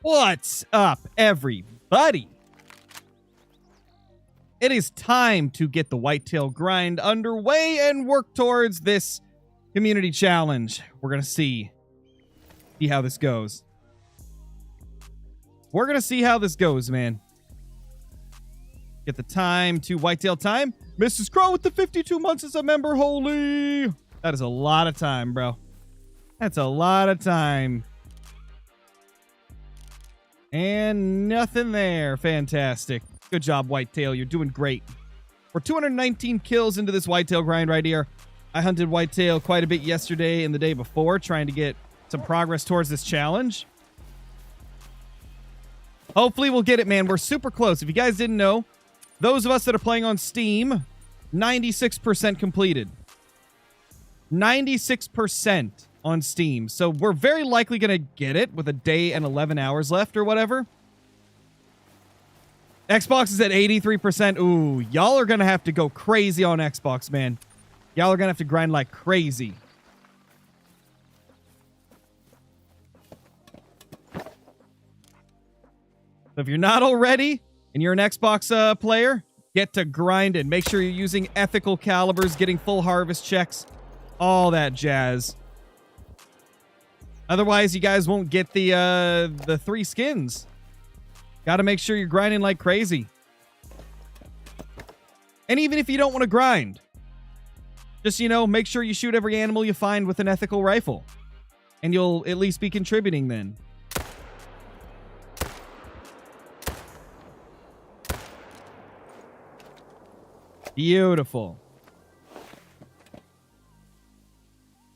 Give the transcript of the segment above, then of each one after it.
What's up, everybody? It is time to get the whitetail grind underway and work towards this community challenge. We're going to see how this goes. We're going to see how this goes, man. Get the time to whitetail time. Mrs. Crow with the 52 months as a member. Holy. That is a lot of time, bro. That's a lot of time. And nothing there. Fantastic. Good job, whitetail. You're doing great. We're 219 kills into this whitetail grind right here. I hunted whitetail quite a bit yesterday and the day before, trying to get some progress towards this challenge. Hopefully we'll get it, man. We're super close. If you guys didn't know, those of us that are playing on Steam, 96% completed. 96% on Steam. So we're very likely going to get it with a day and 11 hours left or whatever. Xbox is at 83%. Ooh, y'all are going to have to go crazy on Xbox, man. Y'all are going to have to grind like crazy. So if you're not already and you're an Xbox player, get to grinding. Make sure you're using ethical calibers, getting full harvest checks, all that jazz. Otherwise, you guys won't get the 3 skins. Got to make sure you're grinding like crazy. And even if you don't want to grind, just, you know, make sure you shoot every animal you find with an ethical rifle. And you'll at least be contributing then. Beautiful.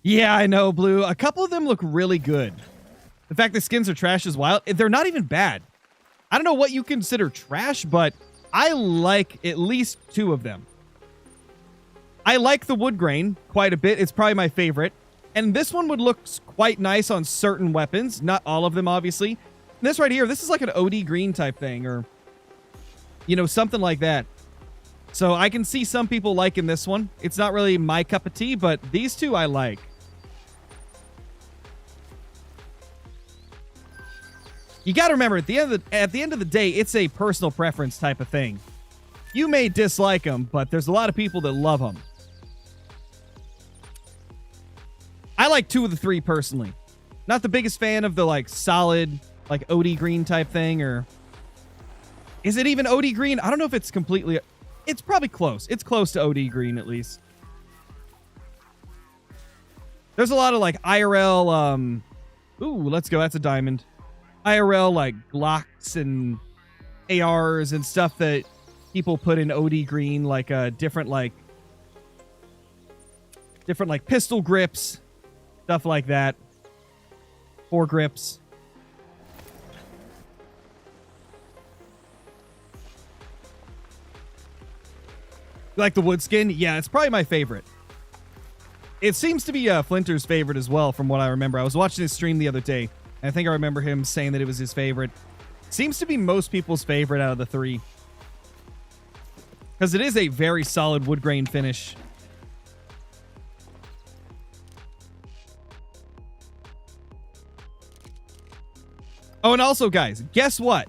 Yeah, I know, Blue. A couple of them look really good. The fact the skins are trash is wild. They're not even bad. I don't know what you consider trash, but I like at least 2 of them. I like the wood grain quite a bit. It's probably my favorite. And this one would look quite nice on certain weapons. Not all of them, obviously. This right here, this is like an OD green type thing, or, you know, something like that. So I can see some people liking this one. It's not really my cup of tea, but these 2 I like. You got to remember, at the end of the day, it's a personal preference type of thing. You may dislike them, but there's a lot of people that love them. I like 2 of the 3 personally. Not the biggest fan of the like solid, like OD green type thing, or is it even OD green? I don't know if it's completely. It's probably close. It's close to OD green at least. There's a lot of like IRL. Ooh, let's go. That's a diamond. IRL like Glocks and ARs and stuff that people put in OD green, like different pistol grips, stuff like that. Foregrips. You like the wood skin? Yeah, it's probably my favorite. It seems to be Flinter's favorite as well, from what I remember. I was watching his stream the other day. I think I remember him saying that it was his favorite. Seems to be most people's favorite out of the 3. Because it is a very solid wood grain finish. Oh, and also, guys, guess what?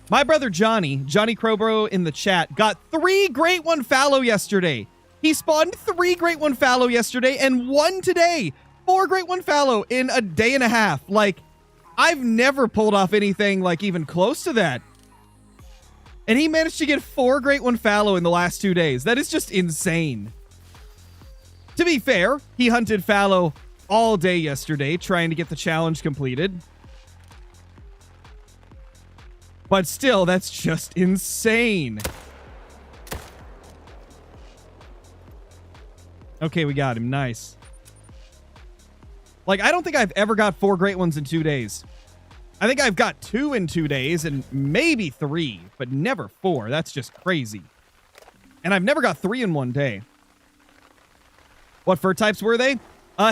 My brother Johnny Crowbro in the chat, got 3 Great One Fallow yesterday. He spawned 3 Great One Fallow yesterday and 1 today. 4 Great One Fallow in a day and a half. Like, I've never pulled off anything like even close to that. And he managed to get 4 Great One Fallow in the last 2 days. That is just insane. To be fair, he hunted fallow all day yesterday, trying to get the challenge completed. But still, that's just insane. Okay, we got him. Nice. Like, I don't think I've ever got 4 great ones in 2 days. I think I've got 2 in 2 days and maybe 3, but never 4. That's just crazy. And I've never got 3 in 1 day. What fur types were they?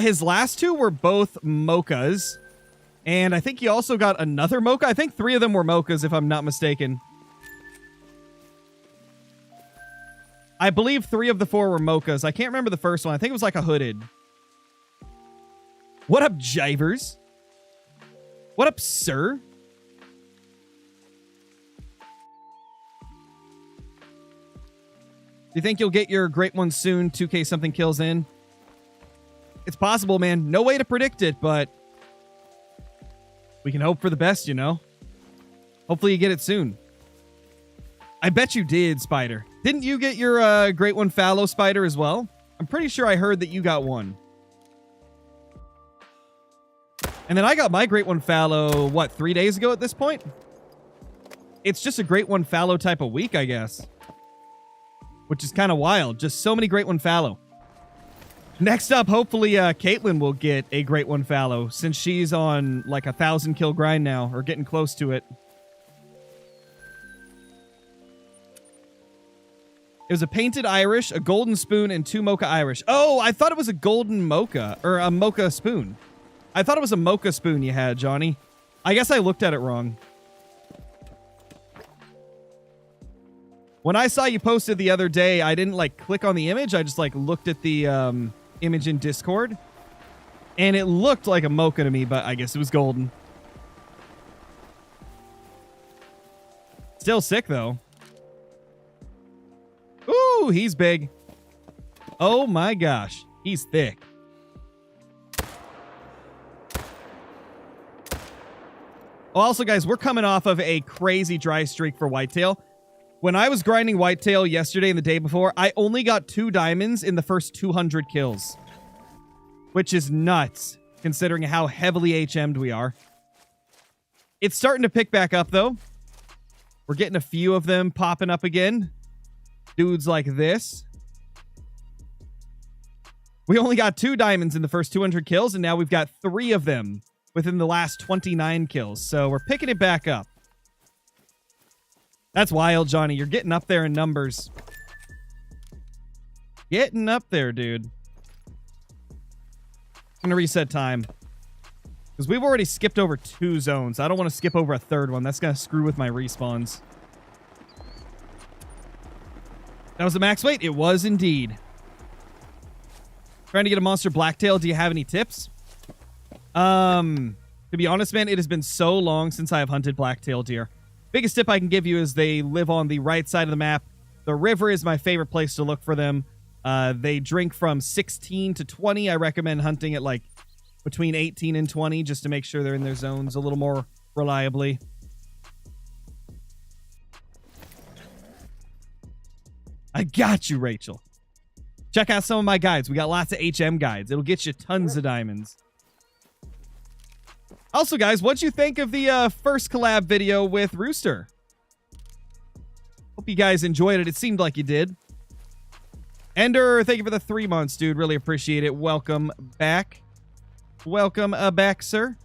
His last 2 were both mochas. And I think he also got another mocha. I think 3 of them were mochas, if I'm not mistaken. I believe 3 of the 4 were mochas. I can't remember the first one. I think it was like a hooded. What up, Jivers? What up, sir? you think you'll get your great one soon? 2K something kills in. It's possible, man. No way to predict it, but we can hope for the best, you know? Hopefully you get it soon. I bet you did, Spider. Didn't you get your great one fallow, Spider, as well? I'm pretty sure I heard that you got one. And then I got my great one fallow, what, 3 days ago at this point? It's just a great one fallow type of week, I guess. Which is kind of wild. Just so many great one fallow. Next up, hopefully Caitlyn will get a great one fallow, since she's on like 1,000 kill grind now, or getting close to it. It was a painted Irish, a golden spoon, and 2 mocha Irish. Oh, I thought it was a golden mocha, or a mocha spoon. I thought it was a mocha spoon you had, Johnny. I guess I looked at it wrong. When I saw you posted the other day, I didn't like click on the image. I just like looked at the image in Discord. And it looked like a mocha to me, but I guess it was golden. Still sick, though. Ooh, he's big. Oh my gosh. He's thick. Oh, also, guys, we're coming off of a crazy dry streak for whitetail. When I was grinding whitetail yesterday and the day before, I only got 2 diamonds in the first 200 kills. Which is nuts, considering how heavily HM'd we are. It's starting to pick back up, though. We're getting a few of them popping up again. Dudes like this. We only got 2 diamonds in the first 200 kills, and now we've got 3 of them within the last 29 kills. So we're picking it back up. That's wild, Johnny. You're getting up there in numbers. Getting up there, dude. I'm going to reset time. Because we've already skipped over 2 zones. I don't want to skip over a 3rd one. That's going to screw with my respawns. That was the max weight? It was indeed. Trying to get a monster blacktail. Do you have any tips? To be honest, man, it has been so long since I have hunted blacktail deer. Biggest tip I can give you is they live on the right side of the map. The river is my favorite place to look for them. They drink from 16 to 20. I recommend hunting at like between 18 and 20 just to make sure they're in their zones a little more reliably. I got you, Rachel. Check out some of my guides. We got lots of HM guides. It'll get you tons of diamonds. Also, guys, what'd you think of the first collab video with Rooster? Hope you guys enjoyed it. It seemed like you did. Ender, thank you for the 3 months, dude. Really appreciate it. Welcome back. Welcome back, sir.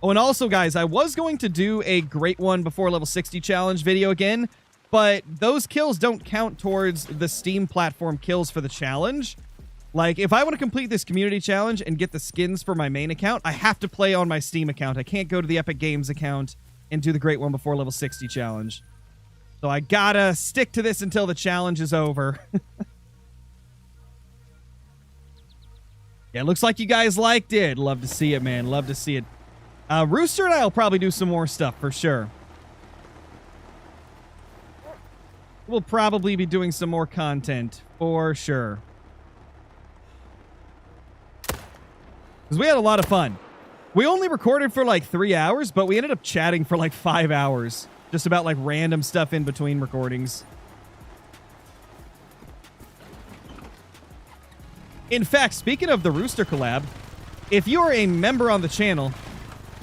Oh, and also, guys, I was going to do a great one before level 60 challenge video again, but those kills don't count towards the Steam platform kills for the challenge. Like, if I want to complete this community challenge and get the skins for my main account, I have to play on my Steam account. I can't go to the Epic Games account and do the great one before level 60 challenge. So I gotta stick to this until the challenge is over. Yeah, looks like you guys liked it. Love to see it, man. Love to see it. Rooster and I will probably do some more stuff for sure. We'll probably be doing some more content for sure. Because we had a lot of fun. We only recorded for like 3 hours, but we ended up chatting for like 5 hours. Just about like random stuff in between recordings. In fact, speaking of the Rooster collab, if you are a member on the channel,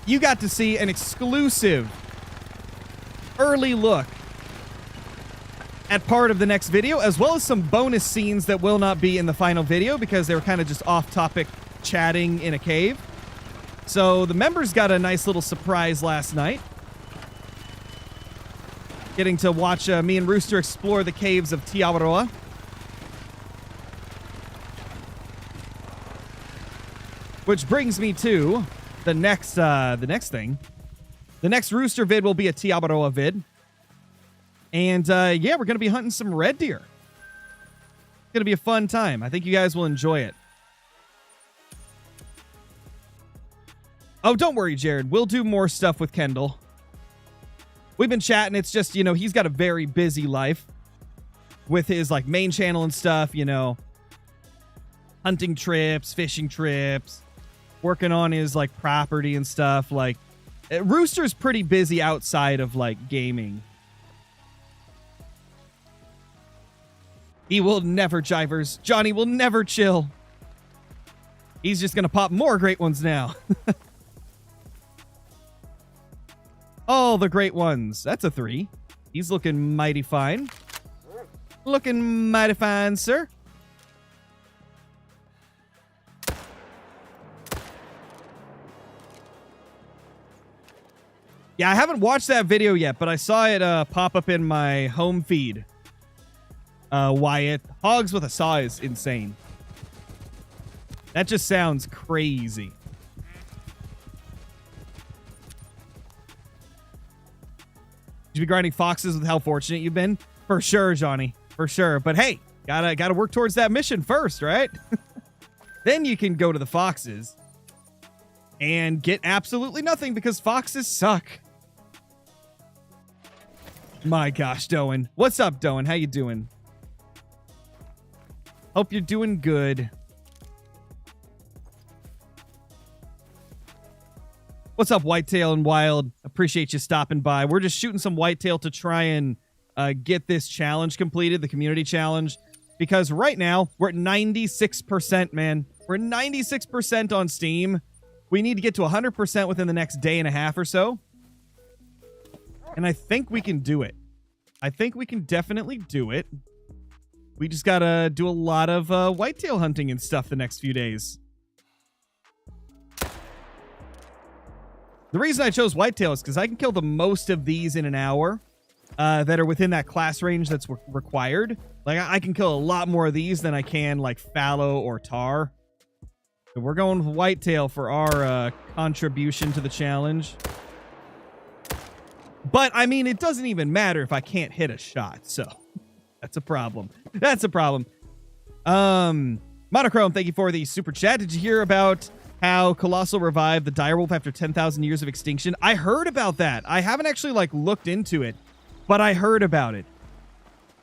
you got to see an exclusive early look at part of the next video, as well as some bonus scenes that will not be in the final video because they were kind of just off-topic chatting in a cave. So the members got a nice little surprise last night. Getting to watch me and Rooster explore the caves of Tiawaroa. Which brings me to the next thing. The next Rooster vid will be a Tiawaroa vid. And yeah, we're going to be hunting some red deer. It's going to be a fun time. I think you guys will enjoy it. Oh, don't worry, Jared. We'll do more stuff with Kendall. we've been chatting. It's just, you know, he's got a very busy life with his like main channel and stuff, you know, hunting trips, fishing trips, working on his like property and stuff. Like Rooster's pretty busy outside of like gaming. He will never, Jivers. Johnny will never chill. He's just going to pop more great ones now. Oh, the great ones. That's a 3. He's looking mighty fine. Looking mighty fine, sir. Yeah, I haven't watched that video yet, but I saw it pop up in my home feed. Wyatt, hogs with a saw is insane. That just sounds crazy. You be grinding foxes with how fortunate you've been? For sure, Johnny. For sure. But hey, gotta work towards that mission first, right? Then you can go to the foxes and get absolutely nothing because foxes suck. My gosh, Doan. What's up, Doan? How you doing? Hope you're doing good. What's up, Whitetail and Wild? Appreciate you stopping by. We're just shooting some whitetail to try and get this challenge completed, the community challenge, because right now we're at 96%, man. We're 96% on Steam. We need to get to 100% within the next day and a half or so. And I think we can do it. I think we can definitely do it. We just gotta do a lot of whitetail hunting and stuff the next few days. The reason I chose whitetail is because I can kill the most of these in an hour that are within that class range that's required. Like, I can kill a lot more of these than I can, like, fallow or tar. So we're going with whitetail for our contribution to the challenge. But, I mean, it doesn't even matter if I can't hit a shot, so that's a problem. That's a problem. Monochrome, thank you for the super chat. Did you hear about how Colossal revived the direwolf after 10,000 years of extinction? I heard about that. I haven't actually, like, looked into it, but I heard about it.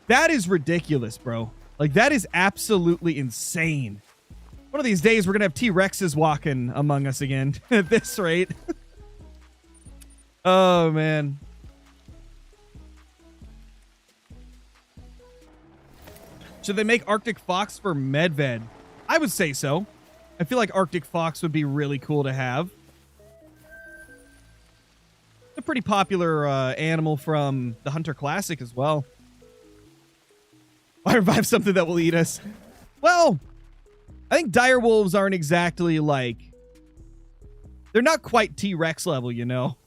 That is ridiculous, bro. Like, that is absolutely insane. One of these days, we're going to have T-Rexes walking among us again at this rate. Oh, man. Should they make Arctic Fox for Medved? I would say so. I feel like Arctic Fox would be really cool to have. It's a pretty popular animal from the Hunter Classic as well. Why revive something that will eat us? Well, I think dire wolves aren't exactly like... They're not quite T-Rex level, you know?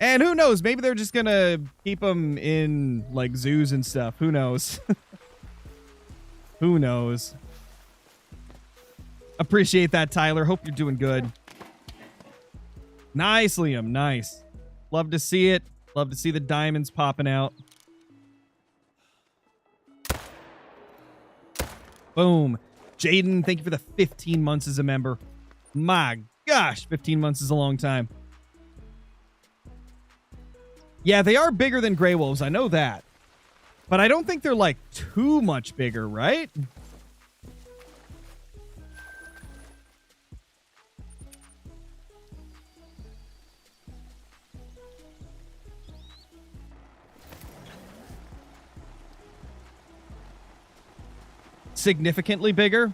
And who knows? Maybe they're just gonna keep them in, like, zoos and stuff. Who knows? Who knows? Appreciate that, Tyler. Hope you're doing good. Nice, Liam. Nice. Love to see it. Love to see the diamonds popping out. Boom. Jaden, thank you for the 15 months as a member. My gosh, 15 months is a long time. Yeah, they are bigger than gray wolves. I know that. But I don't think they're, like, too much bigger, right? Significantly bigger?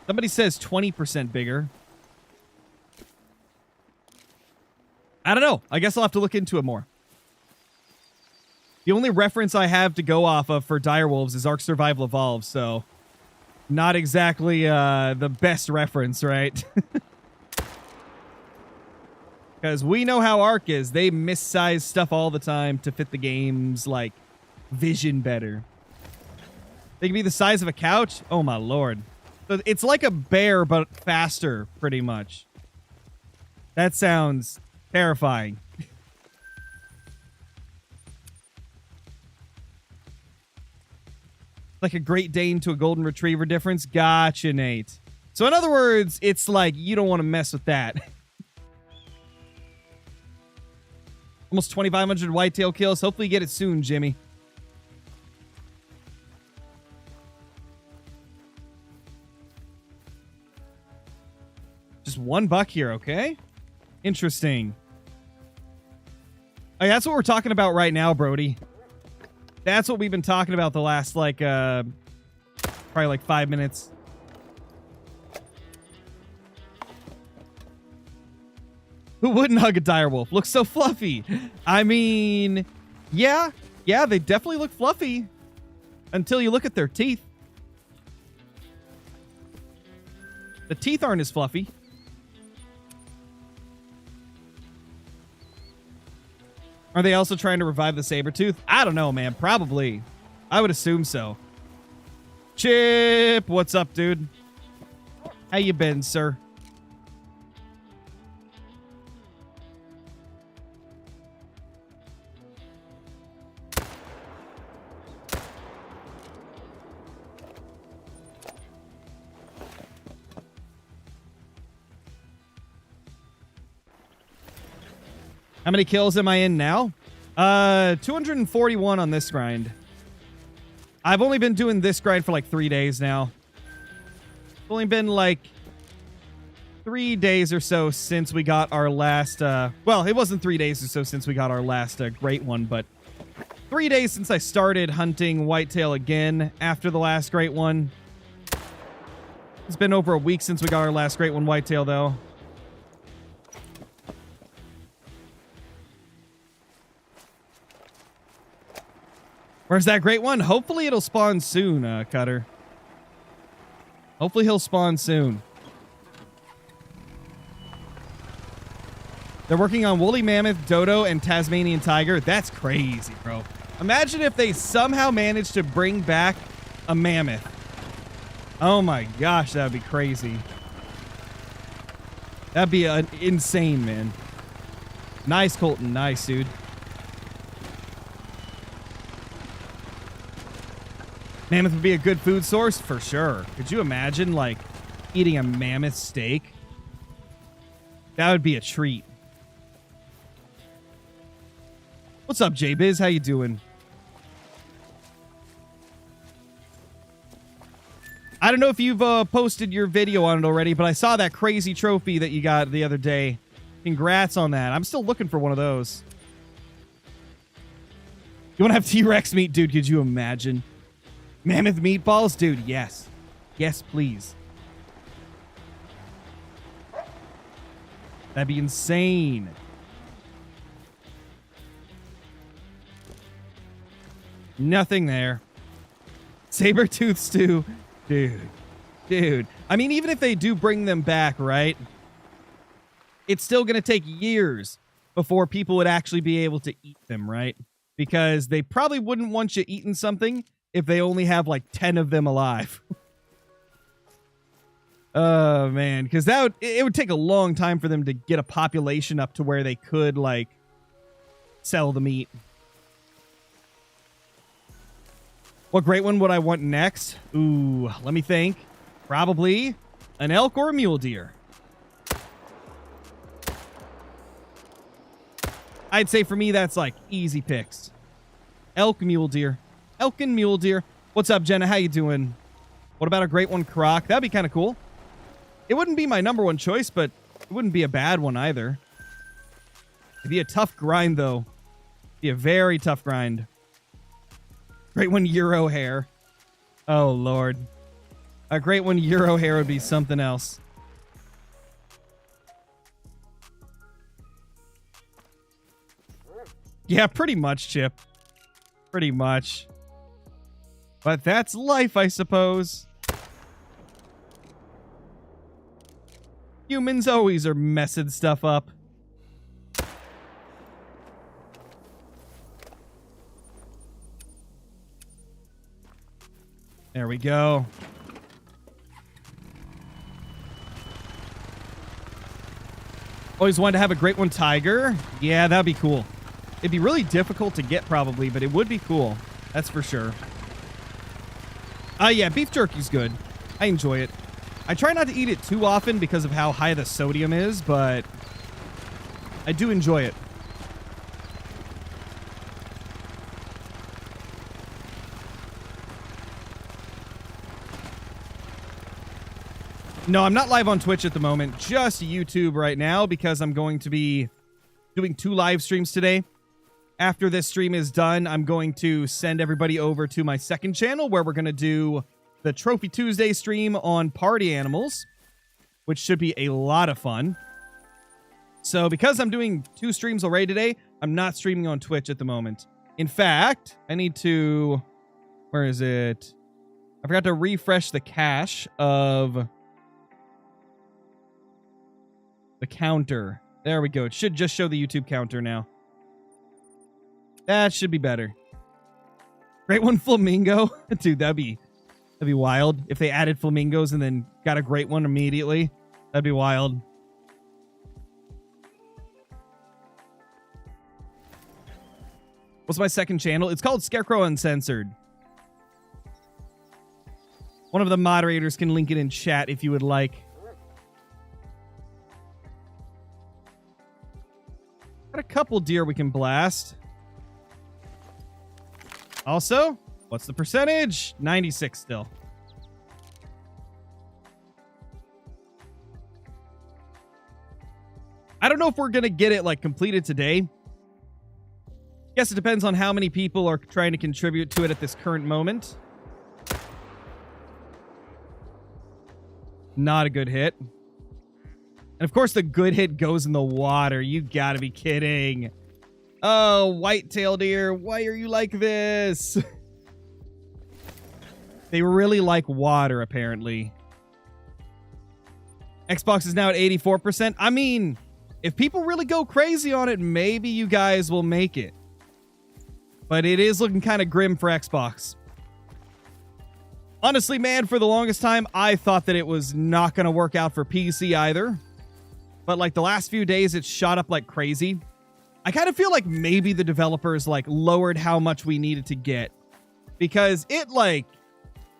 Somebody says 20% bigger. I don't know. I guess I'll have to look into it more. The only reference I have to go off of for direwolves is Ark Survival Evolved, so not exactly the best reference, right? Because we know how Ark is. They missize stuff all the time to fit the game's, like, vision better. They can be the size of a couch? Oh, my lord. So it's like a bear, but faster, pretty much. That sounds terrifying. Like a Great Dane to a Golden Retriever difference? Gotcha, Nate. So in other words, it's like you don't want to mess with that. Almost 2,500 whitetail kills. Hopefully you get it soon, Jimmy. Just $1 here, okay? Interesting. Oh, that's what we're talking about right now, Brody. That's what we've been talking about the last, like, probably like 5 minutes. Who wouldn't hug a direwolf? Looks so fluffy. I mean, yeah, they definitely look fluffy until you look at their teeth. The teeth aren't as fluffy. Are they also trying to revive the saber-tooth? I don't know, man. Probably. I would assume so. Chip, what's up, dude? How you been, sir? How many kills am I in now? 241 on this grind. I've only been doing this grind for like 3 days now. It's only been like 3 days or so since we got our last, well, it wasn't 3 days or so since we got our last great one, but 3 days since I started hunting whitetail again after the last great one. It's been over a week since we got our last great one whitetail, though. Where's that great one? Hopefully it'll spawn soon, Cutter. Hopefully he'll spawn soon. They're working on woolly mammoth, dodo, and Tasmanian tiger. That's crazy, bro. Imagine if they somehow managed to bring back a mammoth. Oh my gosh, that would be crazy. That'd be insane, man. Nice, Colton. Nice, dude. Mammoth would be a good food source for sure. Could you imagine, like, eating a mammoth steak? That would be a treat. What's up, J-Biz? How you doing? I don't know if you've posted your video on it already, but I saw that crazy trophy that you got the other day. Congrats on that. I'm still looking for one of those. You want to have T-Rex meat? Dude, could you imagine? Mammoth meatballs? Dude, yes. Yes, please. That'd be insane. Nothing there. Saber-tooth stew. Dude. I mean, even if they do bring them back, right? It's still going to take years before people would actually be able to eat them, right? Because they probably wouldn't want you eating something if they only have like 10 of them alive. Oh, man. Because it would take a long time for them to get a population up to where they could, like, sell the meat. What great one would I want next? Ooh, let me think. Probably an elk or a mule deer. I'd say for me, that's like easy picks. Elk, mule deer. Elk and mule deer. What's up, Jenna? How you doing? What about a great one croc? That'd be kind of cool. It wouldn't be my number one choice, but it wouldn't be a bad one either. It'd be a tough grind, though. It'd be a very tough grind. Great one Euro hair. Oh, Lord. A great one Euro hair would be something else. Yeah, pretty much, Chip. Pretty much. But that's life, I suppose. Humans always are messing stuff up. There we go. Always wanted to have a great one tiger. Yeah, that'd be cool. It'd be really difficult to get probably, but it would be cool. That's for sure. Yeah, beef jerky's good. I enjoy it. I try not to eat it too often because of how high the sodium is, but I do enjoy it. No, I'm not live on Twitch at the moment. Just YouTube right now because I'm going to be doing 2 live streams today. After this stream is done, I'm going to send everybody over to my second channel where we're going to do the Trophy Tuesday stream on party animals, which should be a lot of fun. So because I'm doing 2 streams already today, I'm not streaming on Twitch at the moment. In fact, I need to... Where is it? I forgot to refresh the cache of the counter. There we go. It should just show the YouTube counter now. That should be better. Great one, flamingo. Dude, that'd be wild if they added flamingos and then got a great one immediately. That'd be wild. What's my second channel? It's called Scarecrow Uncensored. One of the moderators can link it in chat if you would like. Got a couple deer we can blast. Also, what's the percentage? 96 still. I don't know if we're going to get it like completed today. Guess it depends on how many people are trying to contribute to it at this current moment. Not a good hit. And of course the good hit goes in the water. You gotta be kidding. Oh, white-tailed deer, why are you like this? They really like water, apparently. Xbox is now at 84%. I mean, if people really go crazy on it, maybe you guys will make it. But it is looking kind of grim for Xbox. Honestly, man, for the longest time, I thought that it was not going to work out for PC either. But like the last few days, it's shot up like crazy. I kind of feel like maybe the developers like lowered how much we needed to get. Because it like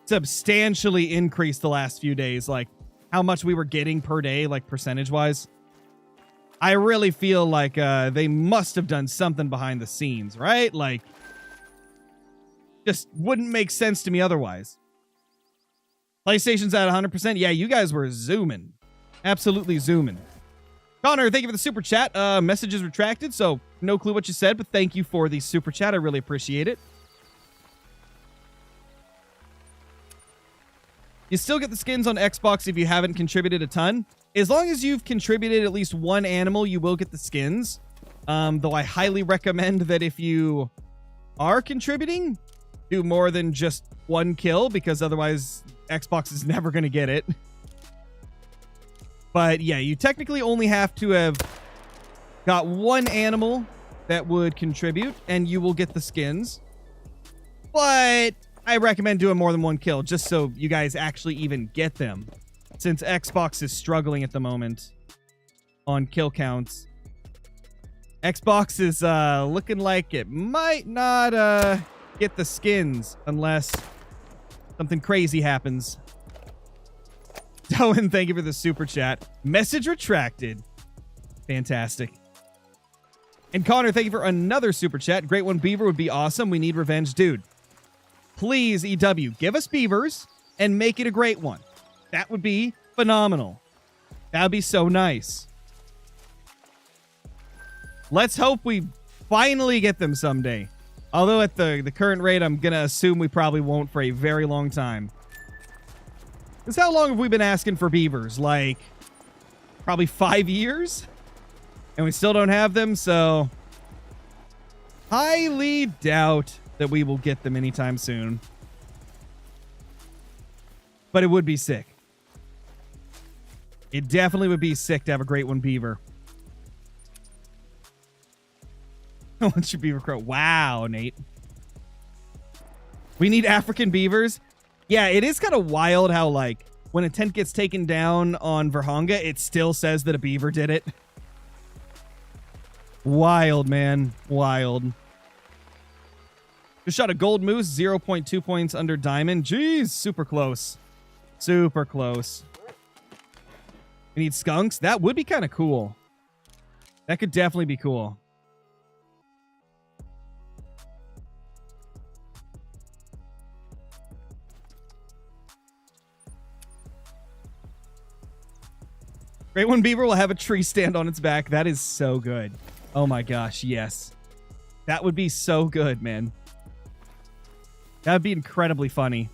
substantially increased the last few days. Like how much we were getting per day, like percentage-wise. I really feel like they must have done something behind the scenes, right? Like, just wouldn't make sense to me otherwise. PlayStation's at 100%. Yeah, you guys were zooming. Absolutely zooming. Connor, thank you for the super chat. Message is retracted, so no clue what you said, but thank you for the super chat. I really appreciate it. You still get the skins on Xbox if you haven't contributed a ton. As long as you've contributed at least one animal, you will get the skins. Though I highly recommend that if you are contributing, do more than just one kill, because otherwise Xbox is never going to get it. But yeah, you technically only have to have got one animal that would contribute, and you will get the skins. But I recommend doing more than one kill, just so you guys actually even get them, since Xbox is struggling at the moment on kill counts. Xbox is looking like it might not get the skins unless something crazy happens. Owen, thank you for the super chat. Message retracted. Fantastic. And Connor, thank you for another super chat. Great one, Beaver would be awesome. We need revenge. Dude, please, EW, give us beavers and make it a great one. That would be phenomenal. That would be so nice. Let's hope we finally get them someday. Although at the current rate, I'm going to assume we probably won't for a very long time. Because how long have we been asking for beavers? Like, probably 5 years? And we still don't have them, so highly doubt that we will get them anytime soon. But it would be sick. It definitely would be sick to have a great one beaver. What's your beaver crow? Wow, Nate. We need African beavers. Yeah, it is kind of wild how, like, when a tent gets taken down on Verhonga, it still says that a beaver did it. Wild, man. Wild. Just shot a gold moose, 0.2 points under diamond. Jeez, super close. Super close. We need skunks. That would be kind of cool. That could definitely be cool. Great One Beaver will have a tree stand on its back. That is so good. Oh my gosh, yes. That would be so good, man. That would be incredibly funny.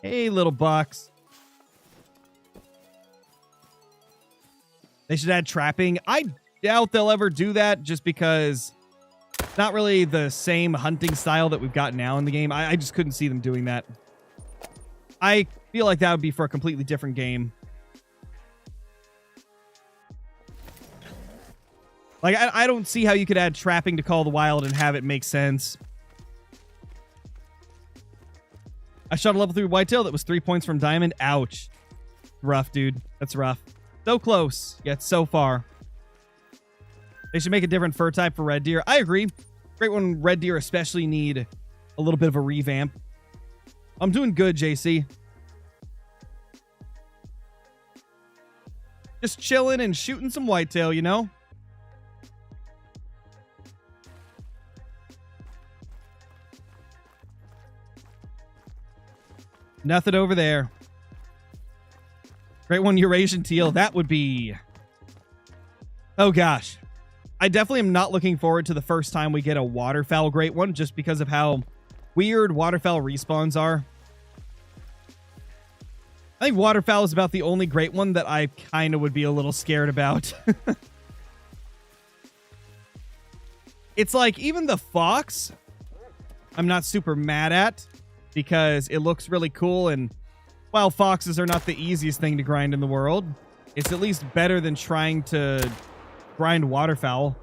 Hey, little bucks. They should add trapping. I doubt they'll ever do that just because it's not really the same hunting style that we've got now in the game. I just couldn't see them doing that. I feel like that would be for a completely different game. Like, I don't see how you could add trapping to Call of the Wild and have it make sense. I shot a level 3 whitetail that was 3 points from diamond. Ouch. Rough, dude. That's rough. So close, yet so far. They should make a different fur type for red deer. I agree. Great One red deer especially need a little bit of a revamp. I'm doing good, JC. Just chilling and shooting some whitetail, you know? Nothing over there. Great One Eurasian teal. That would be... Oh, gosh. I definitely am not looking forward to the first time we get a waterfowl Great One just because of how weird waterfowl respawns are. I think waterfowl is about the only Great One that I kind of would be a little scared about. It's like even the fox, I'm not super mad at because it looks really cool. And while foxes are not the easiest thing to grind in the world, it's at least better than trying to grind waterfowl.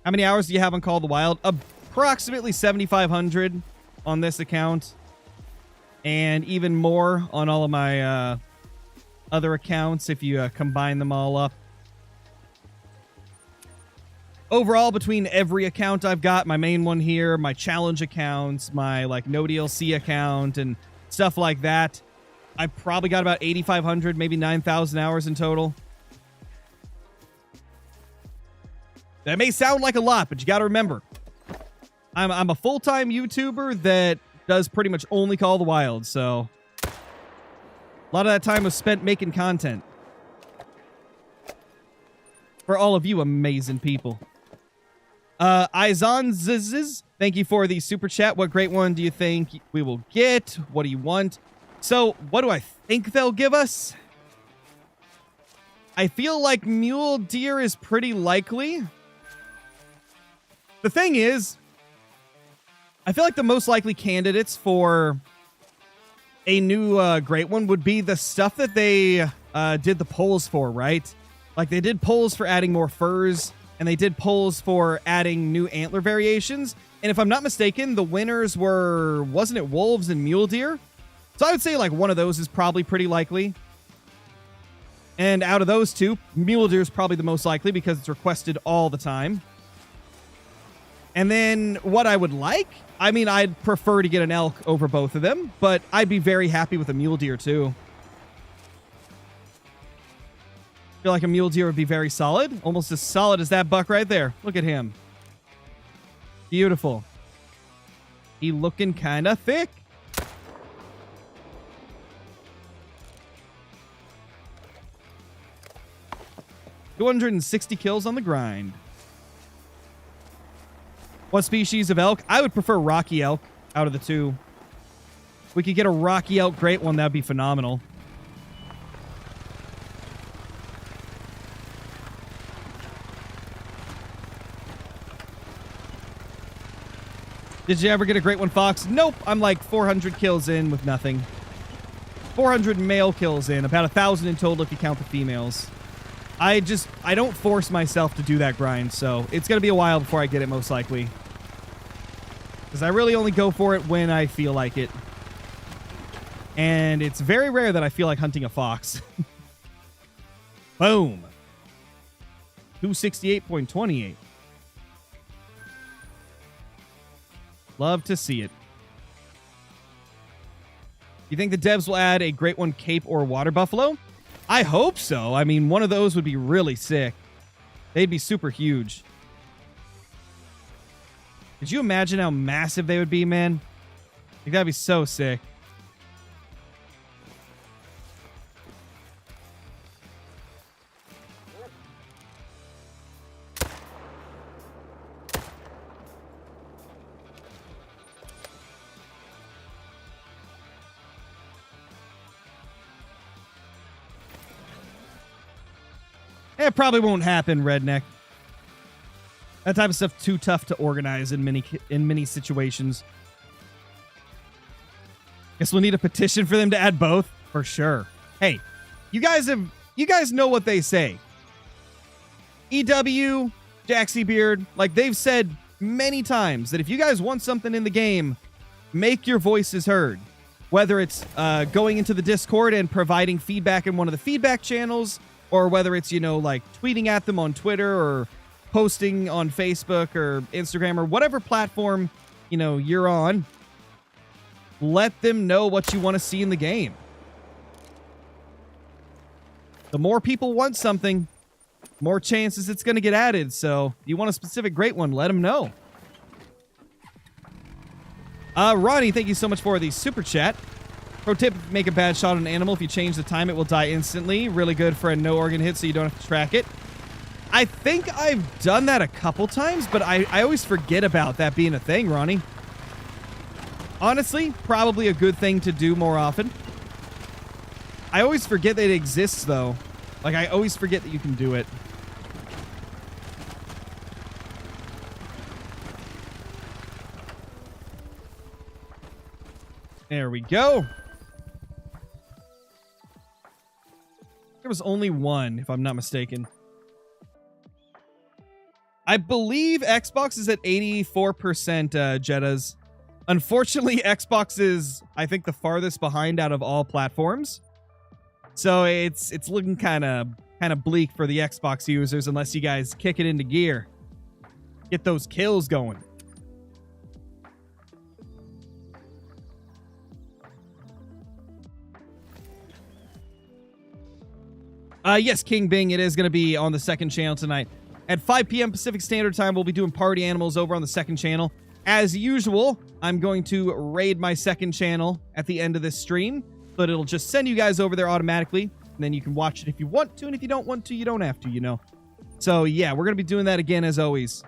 How many hours do you have on Call of the Wild? Approximately 7,500 on this account. And even more on all of my other accounts if you combine them all up. Overall, between every account I've got, my main one here, my challenge accounts, my like no DLC account and stuff like that, I probably got about 8,500, maybe 9,000 hours in total. That may sound like a lot, but you got to remember, I'm a full-time YouTuber that does pretty much only Call of the Wild, so a lot of that time was spent making content for all of you amazing people. Izonziz, thank you for the super chat. What Great One do you think we will get? What do you want? So, what do I think they'll give us? I feel like mule deer is pretty likely. The thing is, I feel like the most likely candidates for a new Great One would be the stuff that they did the polls for, right? Like, they did polls for adding more furs, and they did polls for adding new antler variations. And if I'm not mistaken, the winners were, wasn't it wolves and mule deer? So I would say, like, one of those is probably pretty likely. And out of those two, mule deer is probably the most likely because it's requested all the time. And then what I would like, I mean, I'd prefer to get an elk over both of them, but I'd be very happy with a mule deer too. I feel like a mule deer would be very solid, almost as solid as that buck right there. Look at him. Beautiful. He looking kind of thick. $260 kills on the grind. What species of elk? I would prefer Rocky elk out of the two. If we could get a Rocky elk Great One, that'd be phenomenal. Did you ever get a Great One fox? Nope. I'm like 400 kills in with nothing. 400 male kills in. About 1,000 in total if you count the females. I don't force myself to do that grind, so it's going to be a while before I get it most likely. Because I really only go for it when I feel like it. And it's very rare that I feel like hunting a fox. Boom. 268.28. Love to see it. You think the devs will add a Great One cape or water buffalo? I hope so. I mean, one of those would be really sick. They'd be super huge. Could you imagine how massive they would be, man? Like, that'd be so sick. It probably won't happen, Redneck. That type of stuff too tough to organize in many situations. Guess we'll need a petition for them to add both for sure. Hey, you guys know what they say. EW, Jaxie Beard, like they've said many times that if you guys want something in the game, make your voices heard. Whether it's going into the Discord and providing feedback in one of the feedback channels, or whether it's, you know, like tweeting at them on Twitter or posting on Facebook or Instagram or whatever platform, you know, you're on. Let them know what you want to see in the game. The more people want something, more chances it's going to get added. So if you want a specific great one, let them know. Ronnie, thank you so much for the super chat. Pro tip, make a bad shot on an animal. If you change the time, it will die instantly. Really good for a no organ hit so you don't have to track it. I think I've done that a couple times, but I always forget about that being a thing, Ronnie. Honestly, probably a good thing to do more often. I always forget that it exists, though. Like, I always forget that you can do it. There we go. There was only one, if I'm not mistaken. I believe Xbox is at 84% Jettas. Unfortunately, Xbox is, I think, the farthest behind out of all platforms. So it's looking kind of bleak for the Xbox users unless you guys kick it into gear. Get those kills going. Yes, King Bing, it is going to be on the second channel tonight. At 5 p.m. Pacific Standard Time, we'll be doing Party Animals over on the second channel. As usual, I'm going to raid my second channel at the end of this stream, but it'll just send you guys over there automatically, and then you can watch it if you want to, and if you don't want to, you don't have to, you know. So, yeah, we're going to be doing that again as always.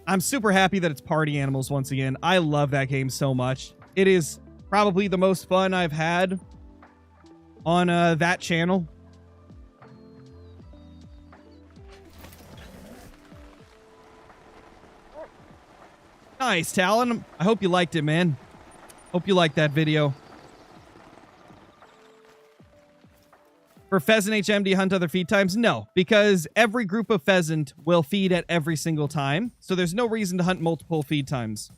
I'm super happy that it's Party Animals once again. I love that game so much. It is probably the most fun I've had on that channel. Nice, Talon. I hope you liked it, man. Hope you liked that video. For Pheasant HMD hunt other feed times? No, because every group of pheasant will feed at every single time, so there's no reason to hunt multiple feed times.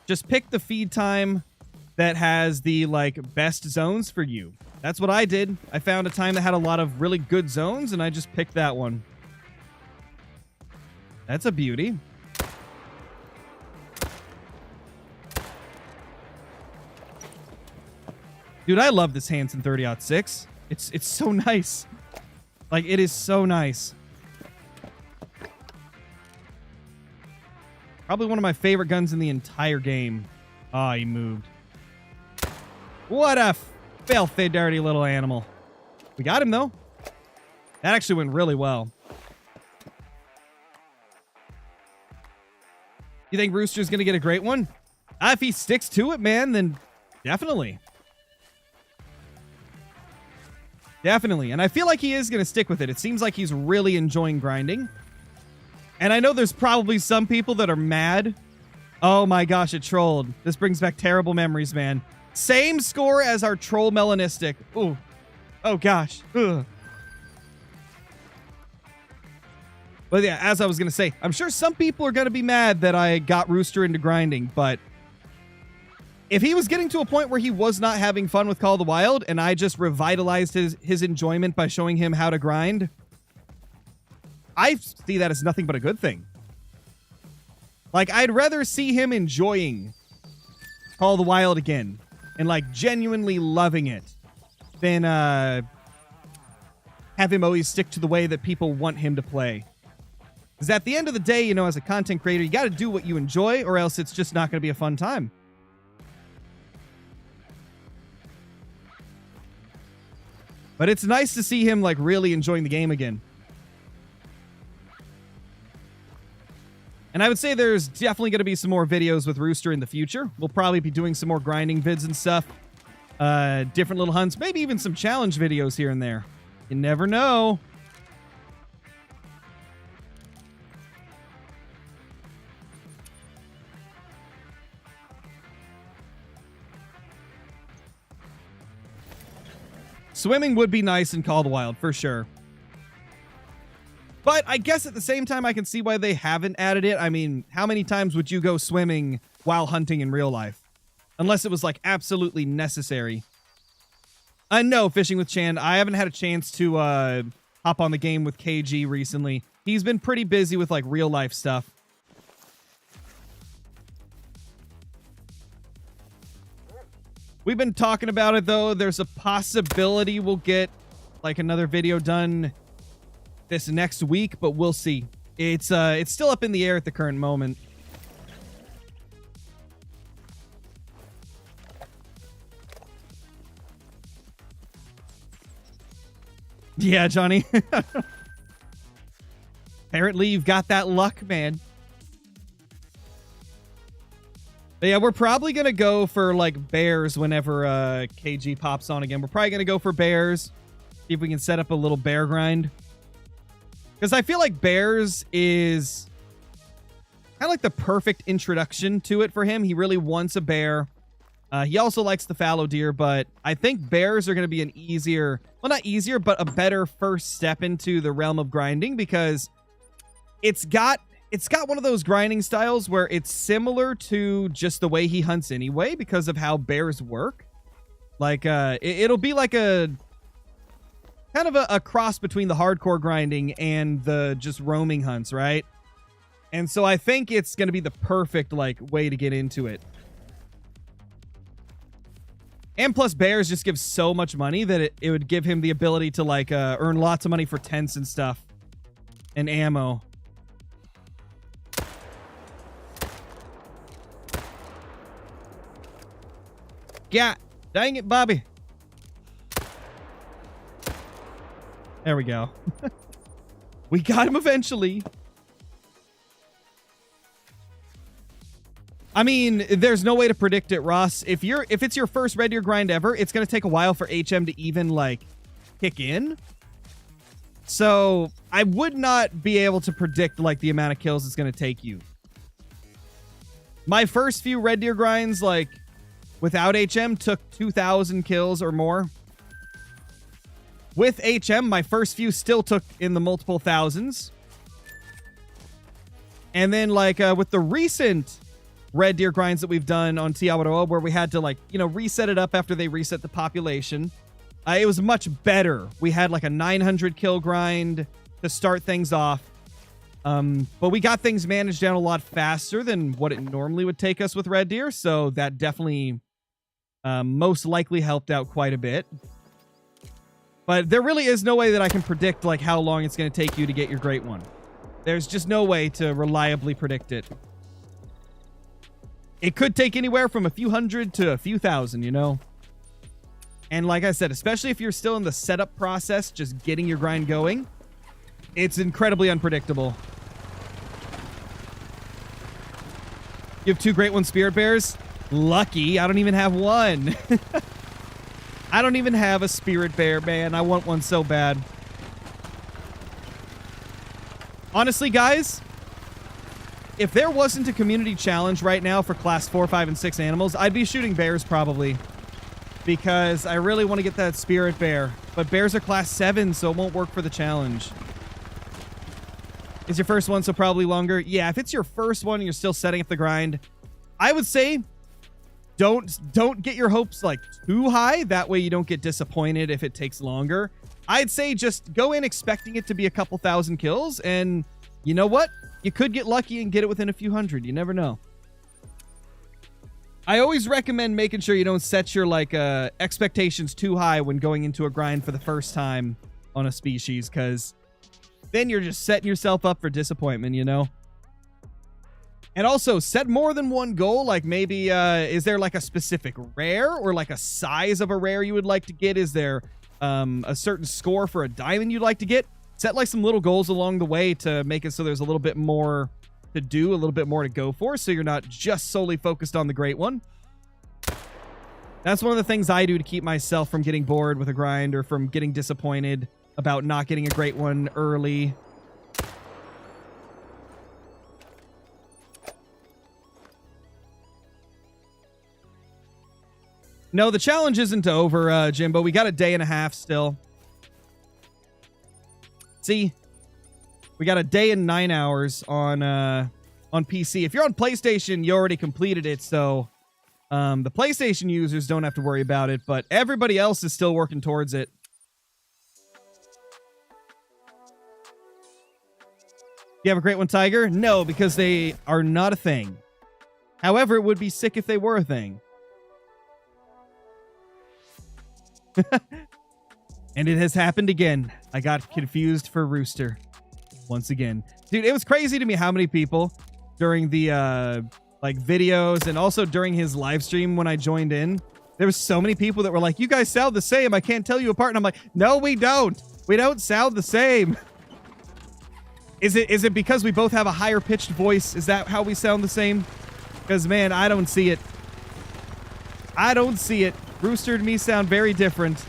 Just pick the feed time that has the, like, best zones for you. That's what I did. I found a time that had a lot of really good zones, and I just picked that one. That's a beauty. Dude, I love this Hansen 30-06. It's so nice. Like, it is so nice. Probably one of my favorite guns in the entire game. Ah, he moved. What a filthy, dirty little animal. We got him, though. That actually went really well. You think Rooster's going to get a great one? If he sticks to it, man, then definitely. Definitely. And I feel like he is going to stick with it. It seems like he's really enjoying grinding. And I know there's probably some people that are mad. Oh my gosh, it trolled. This brings back terrible memories, man. Same score as our troll melanistic. Ooh. Oh gosh. Ugh. But yeah, as I was going to say, I'm sure some people are going to be mad that I got Rooster into grinding, but if he was getting to a point where he was not having fun with Call of the Wild and I just revitalized his enjoyment by showing him how to grind, I see that as nothing but a good thing. Like, I'd rather see him enjoying Call of the Wild again and, like, genuinely loving it than have him always stick to the way that people want him to play. Because at the end of the day, you know, as a content creator, you got to do what you enjoy, or else it's just not going to be a fun time. But it's nice to see him, like, really enjoying the game again. And I would say there's definitely going to be some more videos with Rooster in the future. We'll probably be doing some more grinding vids and stuff. Different little hunts. Maybe even some challenge videos here and there. You never know. Swimming would be nice in Call of the Wild, for sure. But I guess at the same time, I can see why they haven't added it. I mean, how many times would you go swimming while hunting in real life? Unless it was, like, absolutely necessary. No, Fishing with Chan. I haven't had a chance to hop on the game with KG recently. He's been pretty busy with, like, real-life stuff. We've been talking about it, though. There's a possibility we'll get, like, another video done this next week, but we'll see. It's still up in the air at the current moment. Yeah, Johnny. Apparently, you've got that luck, man. But yeah, we're probably going to go for, like, bears whenever KG pops on again. We're probably going to go for bears. See if we can set up a little bear grind. Because I feel like bears is kind of like the perfect introduction to it for him. He really wants a bear. He also likes the fallow deer, but I think bears are going to be an easier, well, not easier, but a better first step into the realm of grinding, because it's got one of those grinding styles where it's similar to just the way he hunts anyway, because of how bears work. Like, it'll be like a kind of a cross between the hardcore grinding and the just roaming hunts, right? And so I think it's going to be the perfect, like, way to get into it. And plus, bears just give so much money that it would give him the ability to, like, earn lots of money for tents and stuff. And ammo. Yeah, dang it, Bobby. There we go. We got him eventually. I mean, there's no way to predict it, Ross. If it's your first Red Deer grind ever, it's going to take a while for HM to even, like, kick in. So I would not be able to predict, like, the amount of kills it's going to take you. My first few Red Deer grinds, like, without HM took 2,000 kills or more. With HM, my first few still took in the multiple thousands. And then, like, with the recent Red Deer grinds that we've done on Tiawaroa, where we had to, like, you know, reset it up after they reset the population, it was much better. We had, like, a 900 kill grind to start things off. But we got things managed down a lot faster than what it normally would take us with Red Deer, so that definitely most likely helped out quite a bit. But there really is no way that I can predict, like, how long it's going to take you to get your great one. There's just no way to reliably predict it. It could take anywhere from a few hundred to a few thousand, you know? And like I said, especially if you're still in the setup process, just getting your grind going, it's incredibly unpredictable. You have 2 great one spirit bears? Lucky. I don't even have one. I don't even have a spirit bear, man. I want one so bad. Honestly, guys, if there wasn't a community challenge right now for class 4, 5, and 6 animals, I'd be shooting bears probably. Because I really want to get that spirit bear. But bears are class 7, so it won't work for the challenge. Is your first one, so probably longer? Yeah, if it's your first one and you're still setting up the grind, I would say don't get your hopes, like, too high. That way you don't get disappointed if it takes longer. I'd say just go in expecting it to be a couple thousand kills, and you know what? You could get lucky and get it within a few hundred. You never know. I always recommend making sure you don't set your, like, expectations too high when going into a grind for the first time on a species, because then you're just setting yourself up for disappointment, you know? And also, set more than one goal. Like maybe, is there like a specific rare or like a size of a rare you would like to get? Is there a certain score for a diamond you'd like to get? Set like some little goals along the way to make it so there's a little bit more to do, a little bit more to go for, so you're not just solely focused on the great one. That's one of the things I do to keep myself from getting bored with a grind or from getting disappointed about not getting a great one early. No, the challenge isn't over, Jimbo. We got a day and a half still. See? We got a day and 9 hours on PC. If you're on PlayStation, you already completed it, so the PlayStation users don't have to worry about it, but everybody else is still working towards it. You have a great one, Tiger? No, because they are not a thing. However, it would be sick if they were a thing. And it has happened again. I got confused for Rooster once again. Dude, it was crazy to me how many people during the like videos and also during his live stream when I joined in, there was so many people that were like, you guys sound the same. I can't tell you apart. And I'm like, no, we don't. We don't sound the same. Is it because we both have a higher pitched voice? Is that how we sound the same? Because, man, I don't see it. I don't see it. Rooster and me sound very different.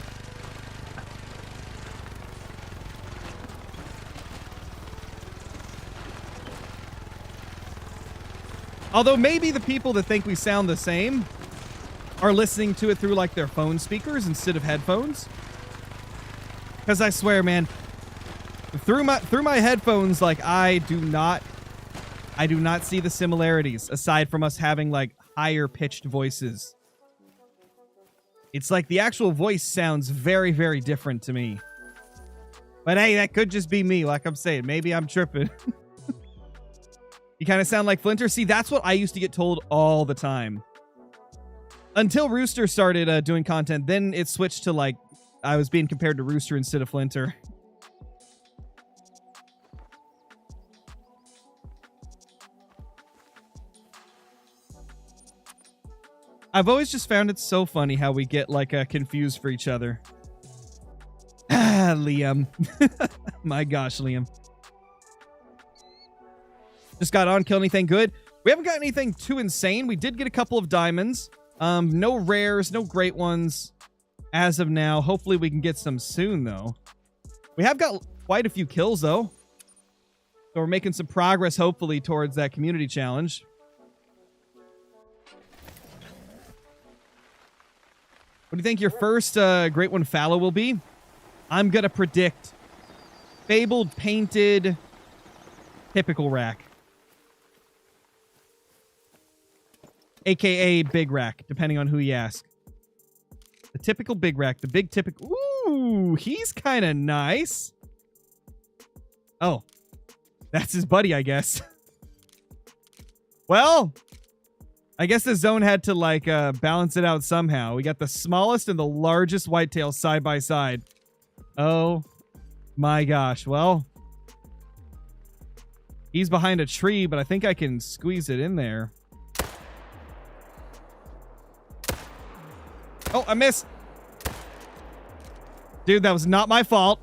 Although maybe the people that think we sound the same are listening to it through like their phone speakers instead of headphones. Because I swear, man, through my headphones, like I do not see the similarities aside from us having like higher pitched voices. It's like the actual voice sounds very, very different to me. But hey, that could just be me. Like I'm saying, maybe I'm tripping. You kind of sound like Flinter. See, that's what I used to get told all the time. Until Rooster started doing content, then it switched to like I was being compared to Rooster instead of Flinter. I've always just found it so funny how we get like confused for each other. Ah, Liam. My gosh, Liam. Just got on, kill anything good. We haven't got anything too insane. We did get a couple of diamonds. No rares, no great ones as of now. Hopefully we can get some soon, though. We have got quite a few kills, though. So we're making some progress, hopefully, towards that community challenge. What do you think your first great one fallow will be? I'm going to predict fabled, painted, typical rack. AKA big rack, depending on who you ask. The typical big rack. The big typical... Ooh, he's kind of nice. Oh. That's his buddy, I guess. Well... I guess the zone had to, like, balance it out somehow. We got the smallest and the largest whitetail side by side. Oh, my gosh. Well, he's behind a tree, but I think I can squeeze it in there. Oh, I missed. Dude, that was not my fault.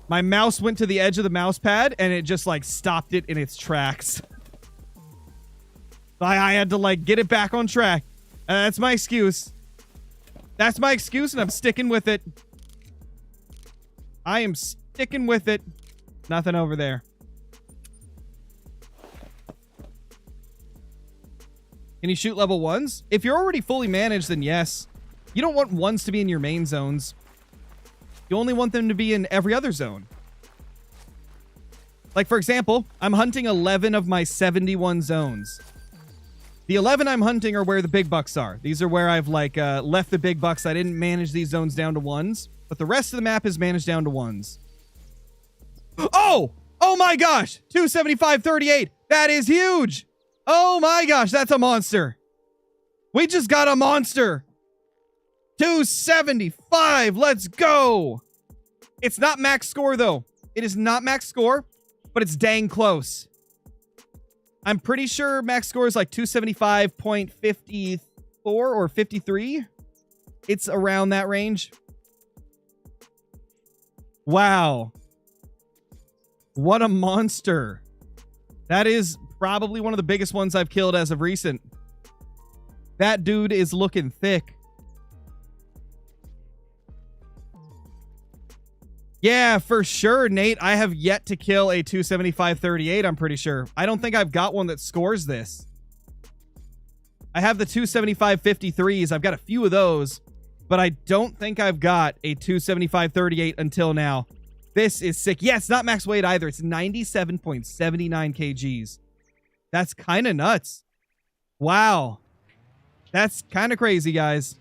My mouse went to the edge of the mouse pad, and it just, like, stopped it in its tracks. I had to, like, get it back on track. That's my excuse. That's my excuse, and I'm sticking with it. I am sticking with it. Nothing over there. Can you shoot level 1s? If you're already fully managed, then yes. You don't want 1s to be in your main zones. You only want them to be in every other zone. Like, for example, I'm hunting 11 of my 71 zones. The 11 I'm hunting are where the big bucks are. These are where I've, like, left the big bucks. I didn't manage these zones down to 1s. But the rest of the map is managed down to 1s. Oh! Oh my gosh! 275.38! That is huge! Oh my gosh, that's a monster! We just got a monster! 275! Let's go! It's not max score, though. It is not max score, but it's dang close. I'm pretty sure max score is like 275.54 or 53. It's around that range. Wow. What a monster. That is probably one of the biggest ones I've killed as of recent. That dude is looking thick. Yeah, for sure, Nate. I have yet to kill a 275-38, I'm pretty sure. I don't think I've got one that scores this. I have the 275-53s. I've got a few of those, but I don't think I've got a 275-38 until now. This is sick. Yeah, it's not max weight either. It's 97.79 kgs. That's kind of nuts. Wow. That's kind of crazy, guys.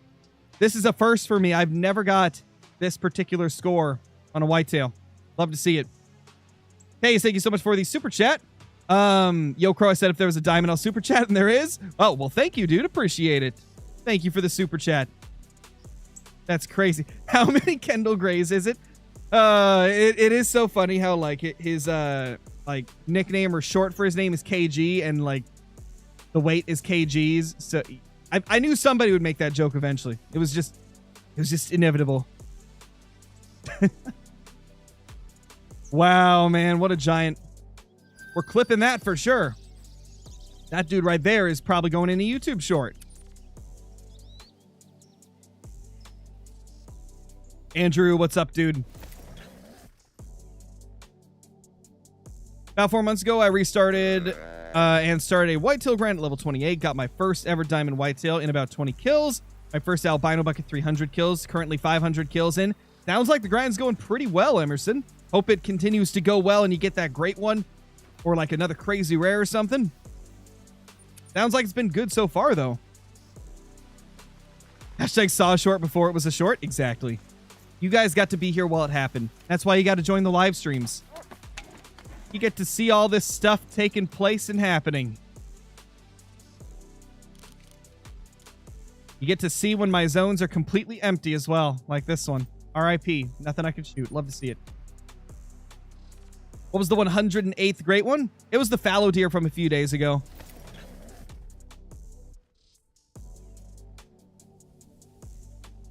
This is a first for me. I've never got this particular score on a whitetail. Love to see it. Hey, thank you so much for the super chat. Yo Crow, I said if there was a diamond, I'll super chat, and there is. Oh, well, thank you, dude. Appreciate it. Thank you for the super chat. That's crazy. How many Kendall Grays is it? It is so funny how like his like nickname or short for his name is KG, and like the weight is kgs. So I knew somebody would make that joke eventually. It was just inevitable. Wow, man, what a giant. We're clipping that for sure. That dude right there is probably going in a YouTube short. Andrew, what's up, dude? About 4 months ago, I restarted and started a whitetail grind at level 28. Got my first ever diamond whitetail in about 20 kills. My first albino buck at 300 kills. Currently 500 kills in. Sounds like the grind's going pretty well, Emerson. Hope it continues to go well and you get that great one. Or like another crazy rare or something. Sounds like it's been good so far, though. Hashtag saw a short before it was a short. Exactly. You guys got to be here while it happened. That's why you got to join the live streams. You get to see all this stuff taking place and happening. You get to see when my zones are completely empty as well, like this one. RIP. Nothing I could shoot. Love to see it. What was the 108th great one? It was the fallow deer from a few days ago.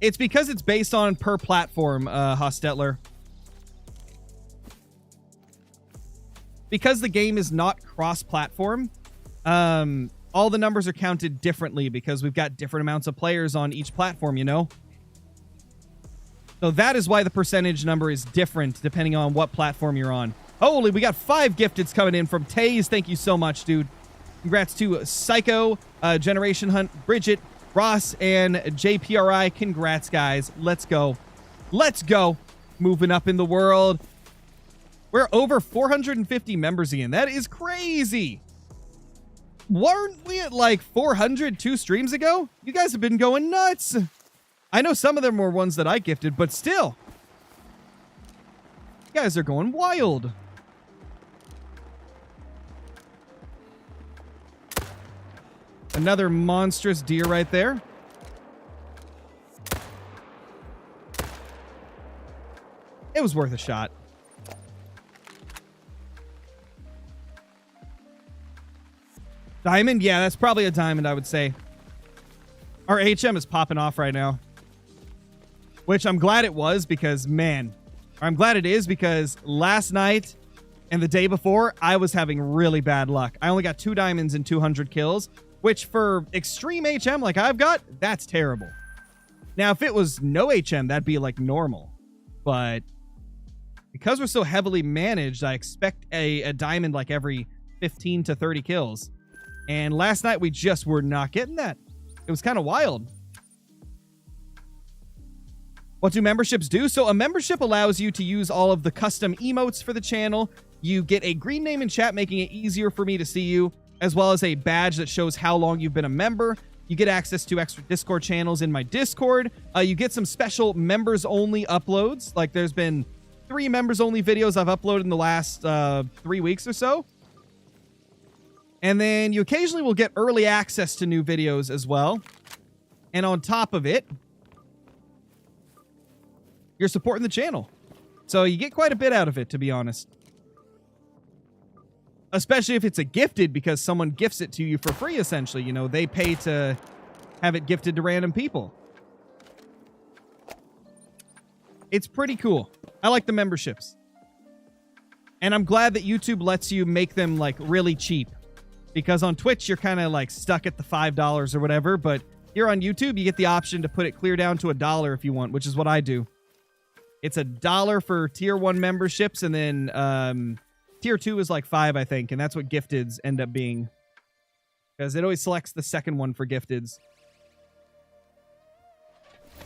It's because it's based on per platform, Hostetler. Because the game is not cross-platform, all the numbers are counted differently because we've got different amounts of players on each platform, you know? So that is why the percentage number is different depending on what platform you're on. Holy, we got 5 gifteds coming in from Taze. Thank you so much, dude. Congrats to Psycho, Generation Hunt, Bridget, Ross, and JPRI. Congrats, guys. Let's go. Let's go. Moving up in the world. We're over 450 members again. That is crazy. Weren't we at like 400 2 streams ago? You guys have been going nuts. I know some of them were ones that I gifted, but still. You guys are going wild. Another monstrous deer right there. It was worth a shot. Diamond? Yeah, that's probably a diamond, I would say. Our HM is popping off right now. Which I'm glad it was because, man, I'm glad it is because last night and the day before, I was having really bad luck. I only got 2 diamonds and 200 kills, which for extreme HM like I've got, that's terrible. Now, if it was no HM, that'd be like normal. But because we're so heavily managed, I expect a diamond like every 15 to 30 kills. And last night, we just were not getting that. It was kind of wild. What do memberships do? So a membership allows you to use all of the custom emotes for the channel. You get a green name in chat, making it easier for me to see you, as well as a badge that shows how long you've been a member. You get access to extra Discord channels in my Discord. You get some special members-only uploads. Like there's been 3 members-only videos I've uploaded in the last 3 weeks or so. And then you occasionally will get early access to new videos as well. And on top of it, you're supporting the channel. So you get quite a bit out of it, to be honest. Especially if it's a gifted, because someone gifts it to you for free, essentially. You know, they pay to have it gifted to random people. It's pretty cool. I like the memberships. And I'm glad that YouTube lets you make them, like, really cheap. Because on Twitch, you're kind of, like, stuck at the $5 or whatever. But here on YouTube, you get the option to put it clear down to $1 if you want, which is what I do. It's $1 for tier 1 memberships, and then tier 2 is like $5, I think, and that's what gifteds end up being. Because it always selects the second one for gifteds.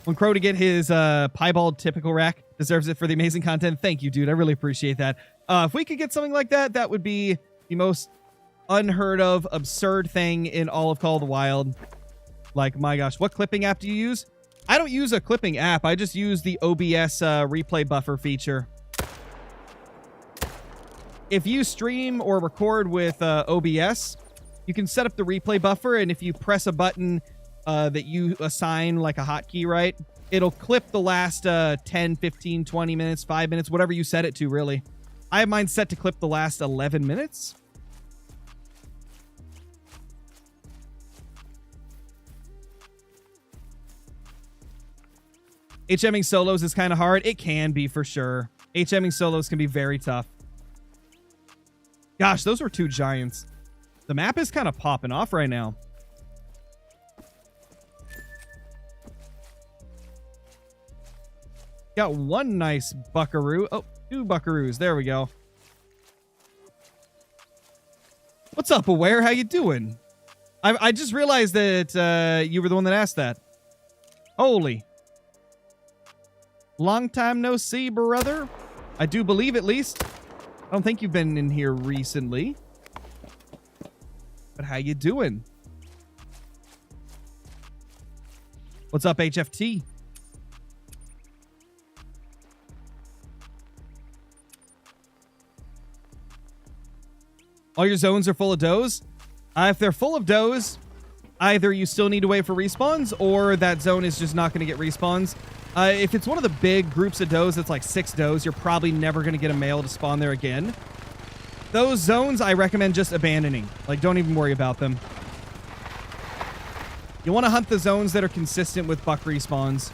When Crow to get his piebald typical rack, deserves it for the amazing content. Thank you, dude. I really appreciate that. If we could get something like that, that would be the most unheard of, absurd thing in all of Call of the Wild. Like, my gosh, what clipping app do you use? I don't use a clipping app. I just use the OBS replay buffer feature. If you stream or record with OBS, you can set up the replay buffer, and if you press a button that you assign like a hotkey, right, it'll clip the last 10, 15, 20 minutes, 5 minutes, whatever you set it to, really. I have mine set to clip the last 11 minutes. HMing solos is kind of hard. It can be, for sure. HMing solos can be very tough. Gosh, those were 2 giants. The map is kind of popping off right now. Got 1 nice buckaroo. Oh, 2 buckaroos. There we go. What's up, Aware? How you doing? I just realized that you were the one that asked that. Holy. Long time no see, brother. I do believe, at least. I don't think you've been in here recently. But how you doing? What's up, HFT? All your zones are full of does? If they're full of does, either you still need to wait for respawns, or that zone is just not going to get respawns. If it's one of the big groups of does that's like 6 does, you're probably never going to get a male to spawn there again. Those zones, I recommend just abandoning. Like, don't even worry about them. You want to hunt the zones that are consistent with buck respawns.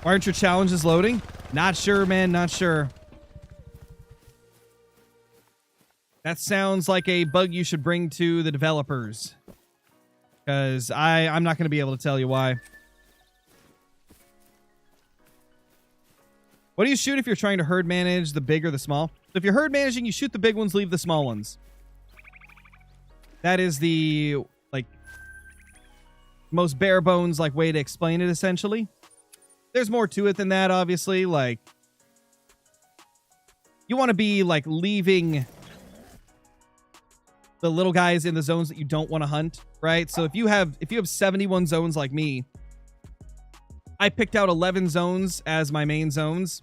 Why aren't your challenges loading? Not sure, man. Not sure. That sounds like a bug you should bring to the developers. Because I'm not going to be able to tell you why. What do you shoot if you're trying to herd manage the big or the small? So if you're herd managing, you shoot the big ones, leave the small ones. That is the, like, most bare bones, like, way to explain it, essentially. There's more to it than that, obviously. Like, you want to be, like, leaving the little guys in the zones that you don't want to hunt, right? So if you have 71 zones like me, I picked out 11 zones as my main zones,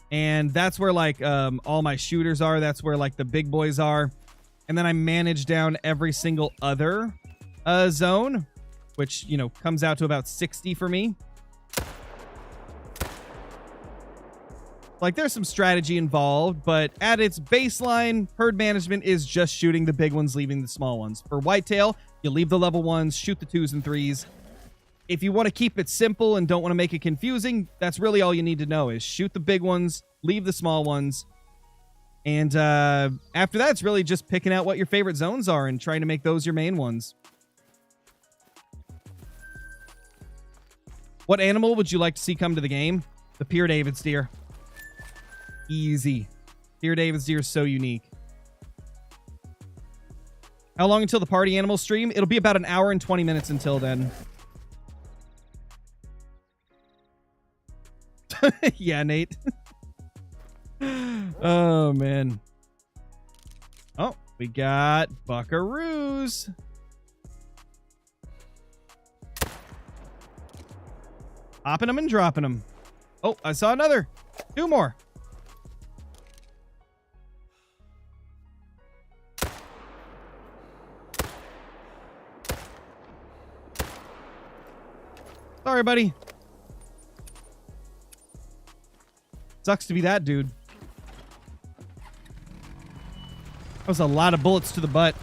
and that's where, like, all my shooters are. That's where, like, the big boys are. And then I manage down every single other zone, which, you know, comes out to about 60 for me. Like, there's some strategy involved, but at its baseline, herd management is just shooting the big ones, leaving the small ones. For whitetail, you leave the level 1s, shoot the 2s and 3s. If you want to keep it simple and don't want to make it confusing, that's really all you need to know, is shoot the big ones, leave the small ones. And after that, it's really just picking out what your favorite zones are and trying to make those your main ones. What animal would you like to see come to the game? The Pure David's deer. Easy. Pure David's deer is so unique. How long until the party animal stream? It'll be about an hour and 20 minutes until then. Yeah, Nate. Oh, man. Oh, we got buckaroos. Popping them and dropping them. Oh, I saw another. 2 more. Sorry, buddy. Sucks to be that dude. That was a lot of bullets to the butt.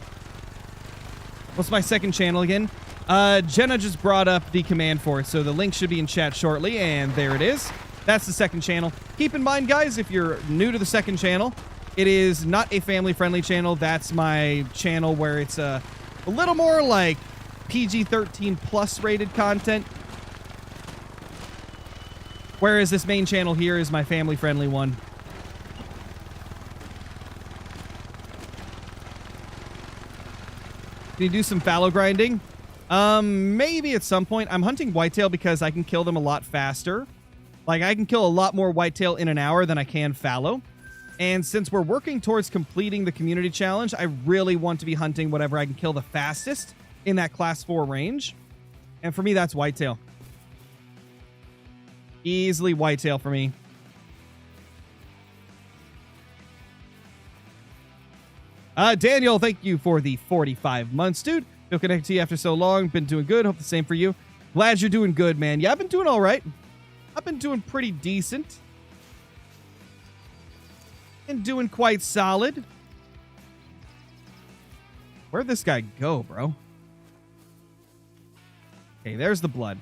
What's my second channel again? Jenna just brought up the command for it, so the link should be in chat shortly, and there it is. That's the second channel. Keep in mind, guys, if you're new to the second channel, it is not a family-friendly channel. That's my channel where it's a little more like PG-13 plus rated content. Whereas this main channel here is my family-friendly one. Can you do some fallow grinding? Maybe at some point. I'm hunting whitetail because I can kill them a lot faster. Like, I can kill a lot more whitetail in an hour than I can fallow. And since we're working towards completing the community challenge, I really want to be hunting whatever I can kill the fastest in that class 4 range. And for me, that's whitetail. Easily whitetail for me. Daniel, thank you for the 45 months, dude. Feel connected to you after so long. Been doing good. Hope the same for you. Glad you're doing good, man. Yeah, I've been doing all right. I've been doing pretty decent. Been doing quite solid. Where'd this guy go, bro? Okay, there's the blood.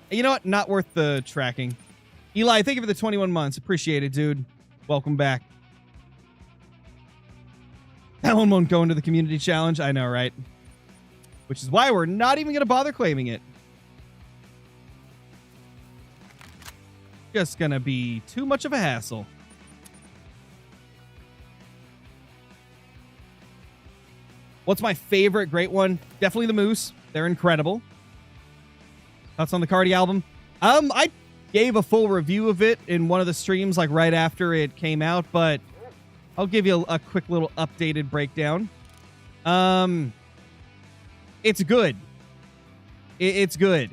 Hey, you know what? Not worth the tracking. Eli, thank you for the 21 months. Appreciate it, dude. Welcome back. That one won't go into the community challenge. I know, right? Which is why we're not even going to bother claiming it. Just going to be too much of a hassle. What's my favorite great one? Definitely the Moose. They're incredible. Thoughts on the Cardi album? I gave a full review of it in one of the streams like right after it came out, but I'll give you a quick little updated breakdown. It's good. It's good.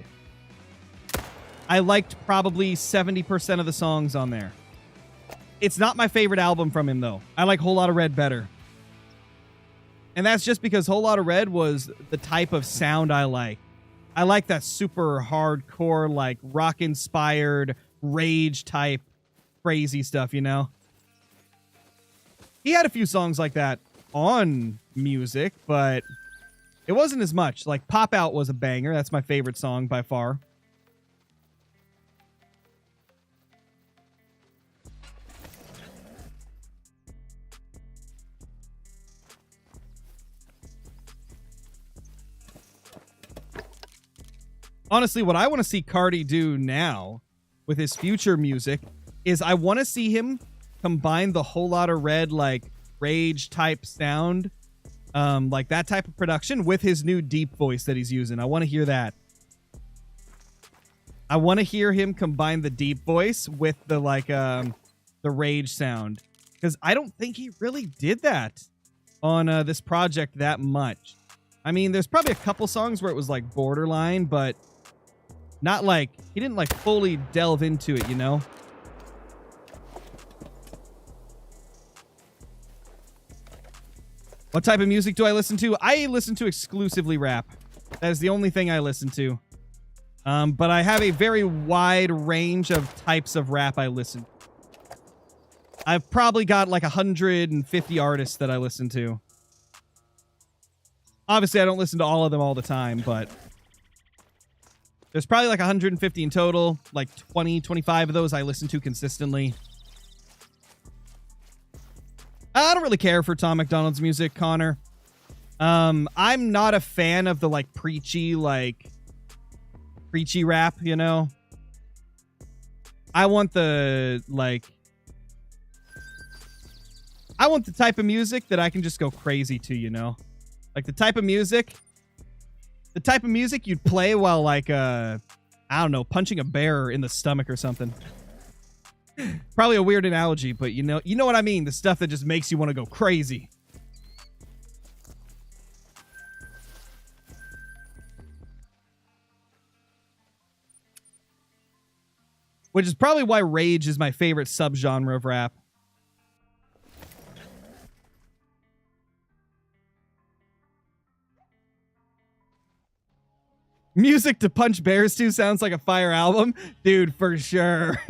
I liked probably 70% of the songs on there. It's not my favorite album from him, though. I like Whole Lotta Red better. And that's just because Whole Lotta Red was the type of sound I like. I like that super hardcore, like rock-inspired, rage-type, crazy stuff, you know? He had a few songs like that on music, but it wasn't as much. Like, Pop Out was a banger. That's my favorite song by far. Honestly, what I want to see Cardi do now with his future music is I want to see him combine the Whole Lotta Red, like, rage type sound, like that type of production with his new deep voice that he's using. I want to hear that. I want to hear him combine the deep voice with the, like, the rage sound. Because I don't think he really did that on this project that much. I mean, there's probably a couple songs where it was, like, borderline, but not like, he didn't, like, fully delve into it, you know? What type of music do I listen to? I listen to exclusively rap. That is the only thing I listen to. But I have a very wide range of types of rap I listen to. I've probably got like 150 artists that I listen to. Obviously, I don't listen to all of them all the time, but there's probably like 150 in total. Like 20, 25 of those I listen to consistently. I don't really care for Tom McDonald's music, Connor. I'm not a fan of the like preachy rap, you know? I want the type of music that I can just go crazy to, you know? Like the type of music you'd play while like, I don't know, punching a bear in the stomach or something. Probably a weird analogy, but you know what I mean? The stuff that just makes you want to go crazy. Which is probably why rage is my favorite subgenre of rap. Music to punch bears to sounds like a fire album. Dude, for sure.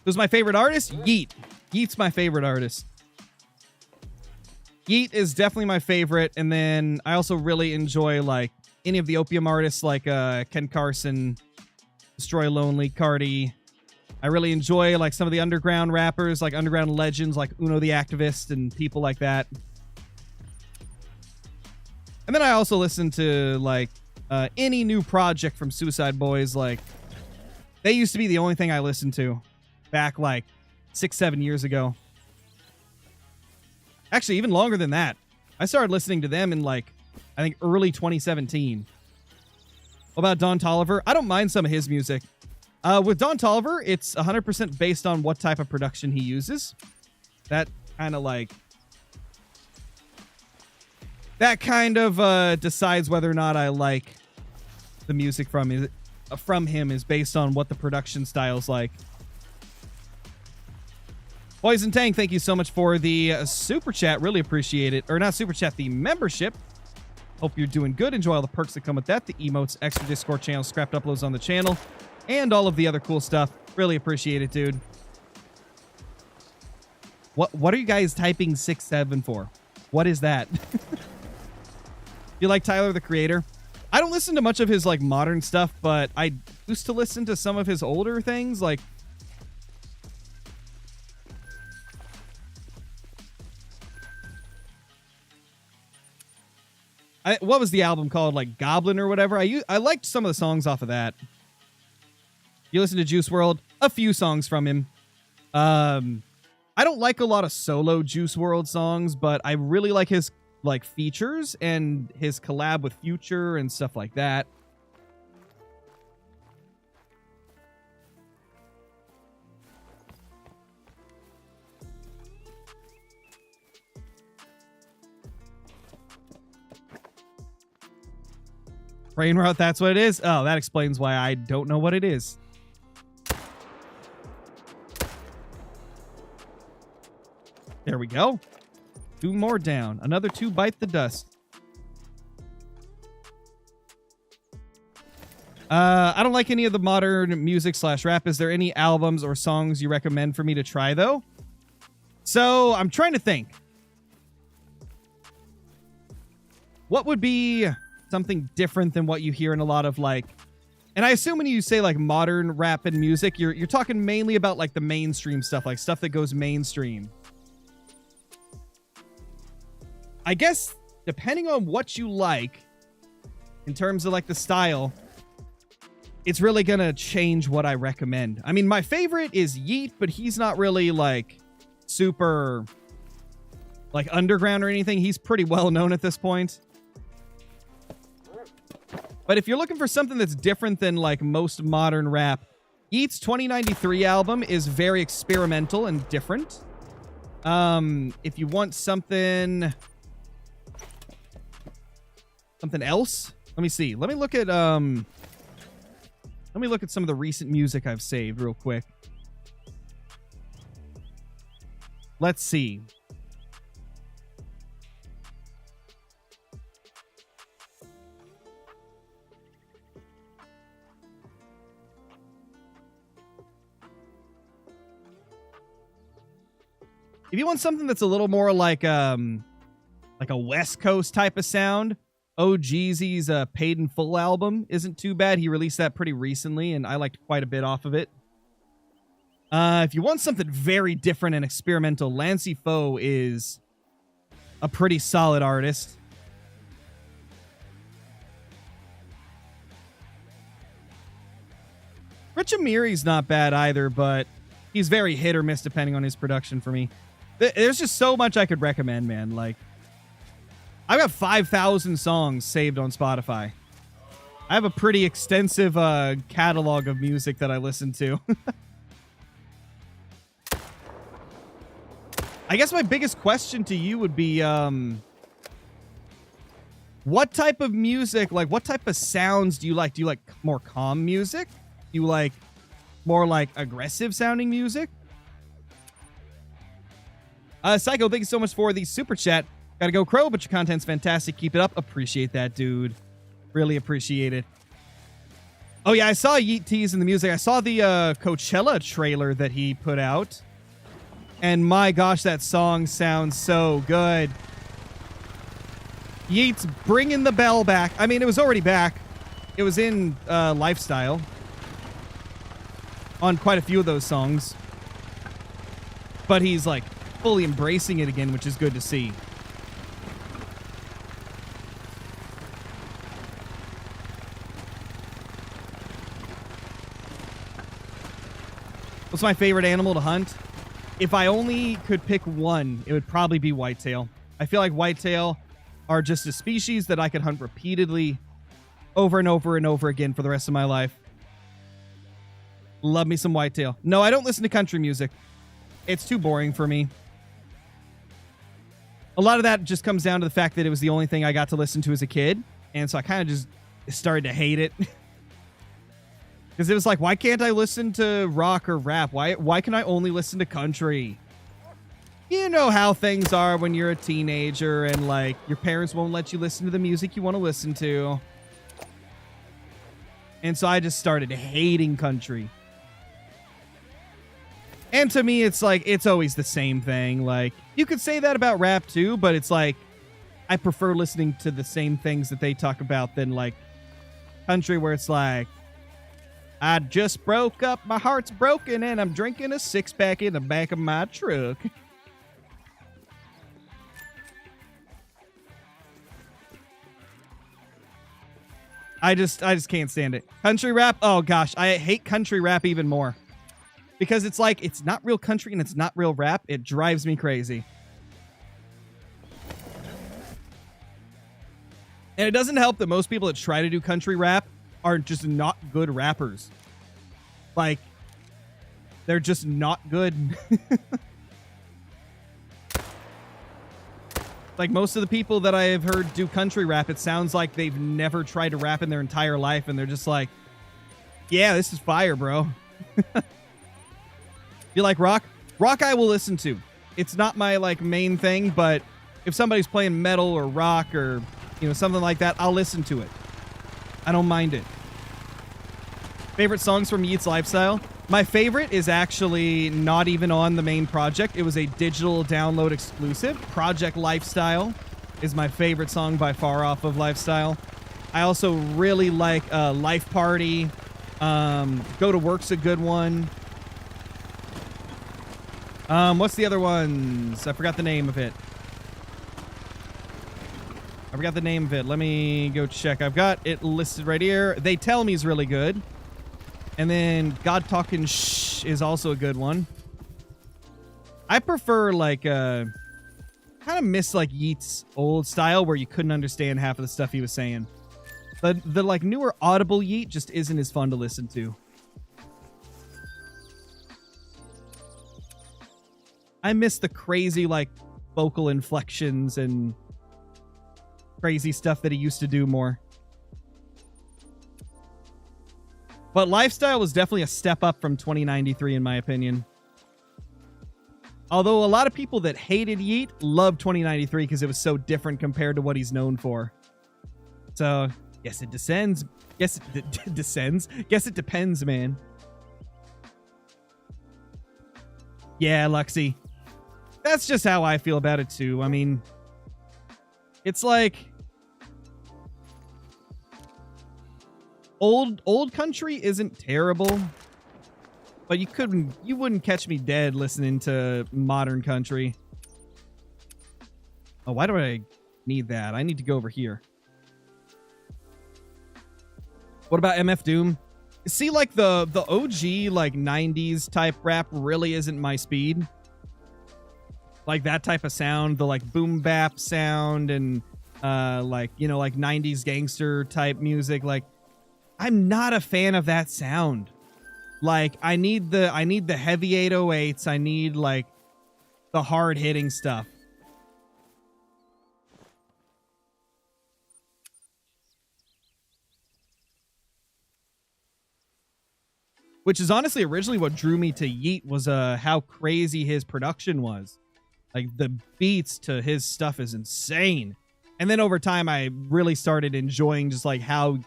Who's my favorite artist? Yeet. Yeet's my favorite artist. Yeet is definitely my favorite. And then I also really enjoy like any of the opium artists like Ken Carson, Destroy Lonely, Cardi. I really enjoy like some of the underground rappers, like underground legends like Uno the Activist and people like that. And then I also listen to like any new project from Suicide Boys. Like they used to be the only thing I listened to back like 6-7 years ago. Actually, even longer than that. I started listening to them in like, I think early 2017. What about Don Toliver? I don't mind some of his music. With Don Toliver, it's 100% based on what type of production he uses. That kind of decides whether or not I like the music from him is based on what the production style's like. Poison Tank, thank you so much for the super chat. Really appreciate it. Or not super chat, the membership. Hope you're doing good. Enjoy all the perks that come with that. The emotes, extra Discord channel, scrapped uploads on the channel, and all of the other cool stuff. Really appreciate it, dude. What are you guys typing 6-7 for? What is that? You like Tyler, the Creator? I don't listen to much of his like modern stuff, but I used to listen to some of his older things, like what was the album called? Like Goblin or whatever. I liked some of the songs off of that. You listen to Juice WRLD? A few songs from him. I don't like a lot of solo Juice WRLD songs, but I really like his like features and his collab with Future and stuff like that. Brain rot, that's what it is? Oh, that explains why I don't know what it is. There we go. 2 more down. Another 2 bite the dust. I don't like any of the modern music / rap. Is there any albums or songs you recommend for me to try, though? So, I'm trying to think. What would be something different than what you hear in a lot of like, and I assume when you say like modern rap and music, you're talking mainly about like the mainstream stuff, like stuff that goes mainstream. I guess depending on what you like in terms of like the style, it's really gonna change what I recommend. I mean, my favorite is Yeet, but he's not really like super like underground or anything. He's pretty well known at this point. But if you're looking for something that's different than like most modern rap, Yeet's 2093 album is very experimental and different. If you want something else, let me see. Let me look at some of the recent music I've saved real quick. Let's see. If you want something that's a little more like a West Coast type of sound, Jeezy's Paid in Full album isn't too bad. He released that pretty recently, and I liked quite a bit off of it. If you want something very different and experimental, Lancey Foe is a pretty solid artist. Rich Amiri's not bad either, but he's very hit or miss depending on his production for me. There's just so much I could recommend, man. Like, I've got 5,000 songs saved on Spotify. I have a pretty extensive catalog of music that I listen to. I guess my biggest question to you would be, what type of music, like what type of sounds do you like? Do you like more calm music? Do you like more like aggressive sounding music. Psycho, thank you so much for the super chat. Gotta go, Crow, but your content's fantastic. Keep it up. Appreciate that, dude. Really appreciate it. Oh, yeah, I saw Yeet tease in the music. I saw the Coachella trailer that he put out. And my gosh, that song sounds so good. Yeet's bringing the bell back. I mean, it was already back. It was in Lifestyle on quite a few of those songs. But he's, like, fully embracing it again, which is good to see. What's my favorite animal to hunt? If I only could pick one, it would probably be whitetail. I feel like whitetail are just a species that I could hunt repeatedly over and over and over again for the rest of my life. Love me some whitetail. No, I don't listen to country music. It's too boring for me. A lot of that just comes down to the fact that it was the only thing I got to listen to as a kid. And so I kind of just started to hate it. Because it was like, why can't I listen to rock or rap? Why can I only listen to country? You know how things are when you're a teenager and, like, your parents won't let you listen to the music you want to listen to. And so I just started hating country. And to me, it's like, it's always the same thing. Like, you could say that about rap too, but it's like, I prefer listening to the same things that they talk about than, like, country where it's like, I just broke up, my heart's broken, and I'm drinking a six-pack in the back of my truck. I just can't stand it. Country rap, oh gosh, I hate country rap even more. Because it's like, it's not real country and it's not real rap. It drives me crazy. And it doesn't help that most people that try to do country rap are just not good rappers. Like, they're just not good. Like, most of the people that I have heard do country rap, it sounds like they've never tried to rap in their entire life, and they're just like, yeah, this is fire, bro. You like rock? Rock I will listen to. It's not my, like, main thing, but if somebody's playing metal or rock or, you know, something like that, I'll listen to it. I don't mind it. Favorite songs from Yeet's Lifestyle? My favorite is actually not even on the main project. It was a digital download exclusive. Project Lifestyle is my favorite song by far off of Lifestyle. I also really like Life Party. Go to Work's a good one. What's the other ones? I forgot the name of it. Let me go check. I've got it listed right here. They Tell Me is really good. And then God Talking Shh is also a good one. I prefer, like, kind of miss, like, Yeet's old style where you couldn't understand half of the stuff he was saying. The like, newer Audible Yeet just isn't as fun to listen to. I miss the crazy, like, vocal inflections and crazy stuff that he used to do more. But Lifestyle was definitely a step up from 2093, in my opinion. Although a lot of people that hated Yeet loved 2093 because it was so different compared to what he's known for. So, guess it descends. Guess it descends. Guess it depends, man. Yeah, Luxie. That's just how I feel about it, too. I mean, it's like... Old country isn't terrible, but you wouldn't catch me dead listening to modern country. Oh, why do I need that? I need to go over here. What about MF Doom? See, like the OG like 90s type rap really isn't my speed. Like that type of sound, the like boom bap sound and like, you know, like 90s gangster type music, like I'm not a fan of that sound. Like I need the heavy 808s. I need like the hard hitting stuff. which is honestly originally what drew me to Yeet, was how crazy his production was. Like, the beats to his stuff is insane. And then over time, I really started enjoying just like how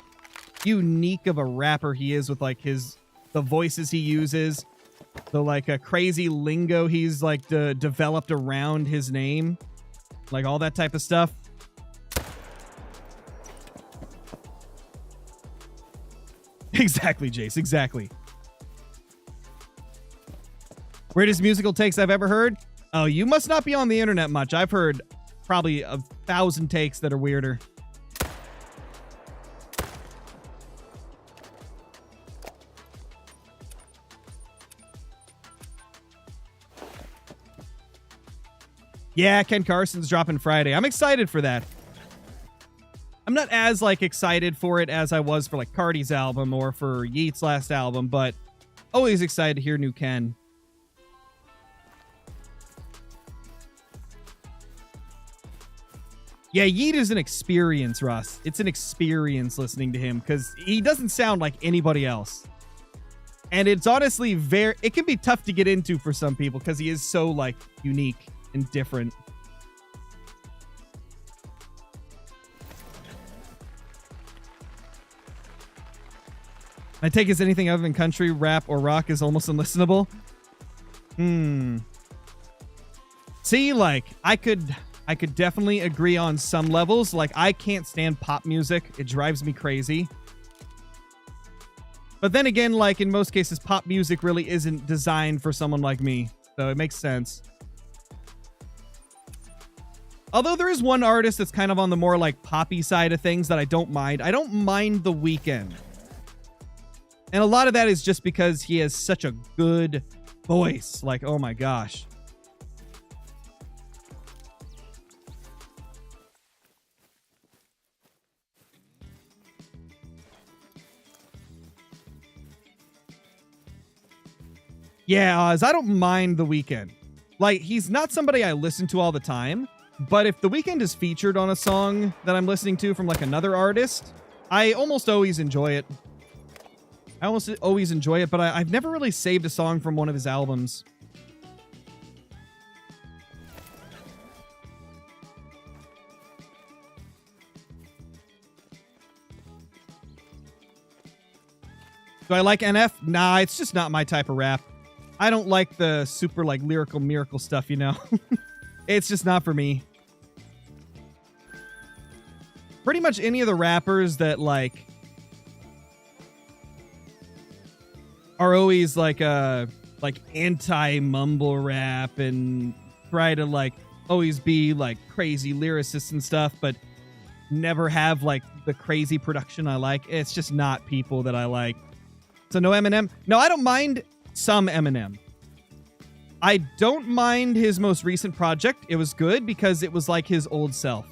unique of a rapper he is with like the voices he uses, the like a crazy lingo he's like developed around his name, like all that type of stuff. Exactly, Jace, exactly. Weirdest musical takes I've ever heard? Oh, you must not be on the internet much. I've heard probably 1,000 takes that are weirder. Yeah, Ken Carson's dropping Friday. I'm excited for that. I'm not as like excited for it as I was for like Cardi's album or for Yeat's last album, but always excited to hear new Ken. Yeah, Yeat is an experience, Russ. It's an experience listening to him because he doesn't sound like anybody else. And it's honestly it can be tough to get into for some people because he is so like unique and different. My take is anything other than country, rap, or rock is almost unlistenable. See, like, I could definitely agree on some levels. Like, I can't stand pop music. It drives me crazy. But then again, like, in most cases, pop music really isn't designed for someone like me. So it makes sense. Although there is one artist that's kind of on the more, like, poppy side of things that I don't mind. I don't mind The Weeknd. And a lot of that is just because he has such a good voice. Like, oh my gosh. Yeah, Oz, I don't mind The Weeknd. Like, he's not somebody I listen to all the time, but if The Weeknd is featured on a song that I'm listening to from, like, another artist, I almost always enjoy it. But I've never really saved a song from one of his albums. Do I like NF? Nah, it's just not my type of rap. I don't like the super, like, lyrical miracle stuff, you know? It's just not for me. Pretty much any of the rappers that, like, are always, like anti-mumble rap and try to, like, always be, like, crazy lyricists and stuff, but never have, like, the crazy production I like. It's just not people that I like. So no Eminem? No, I don't mind some Eminem. I don't mind his most recent project. It was good because it was like his old self.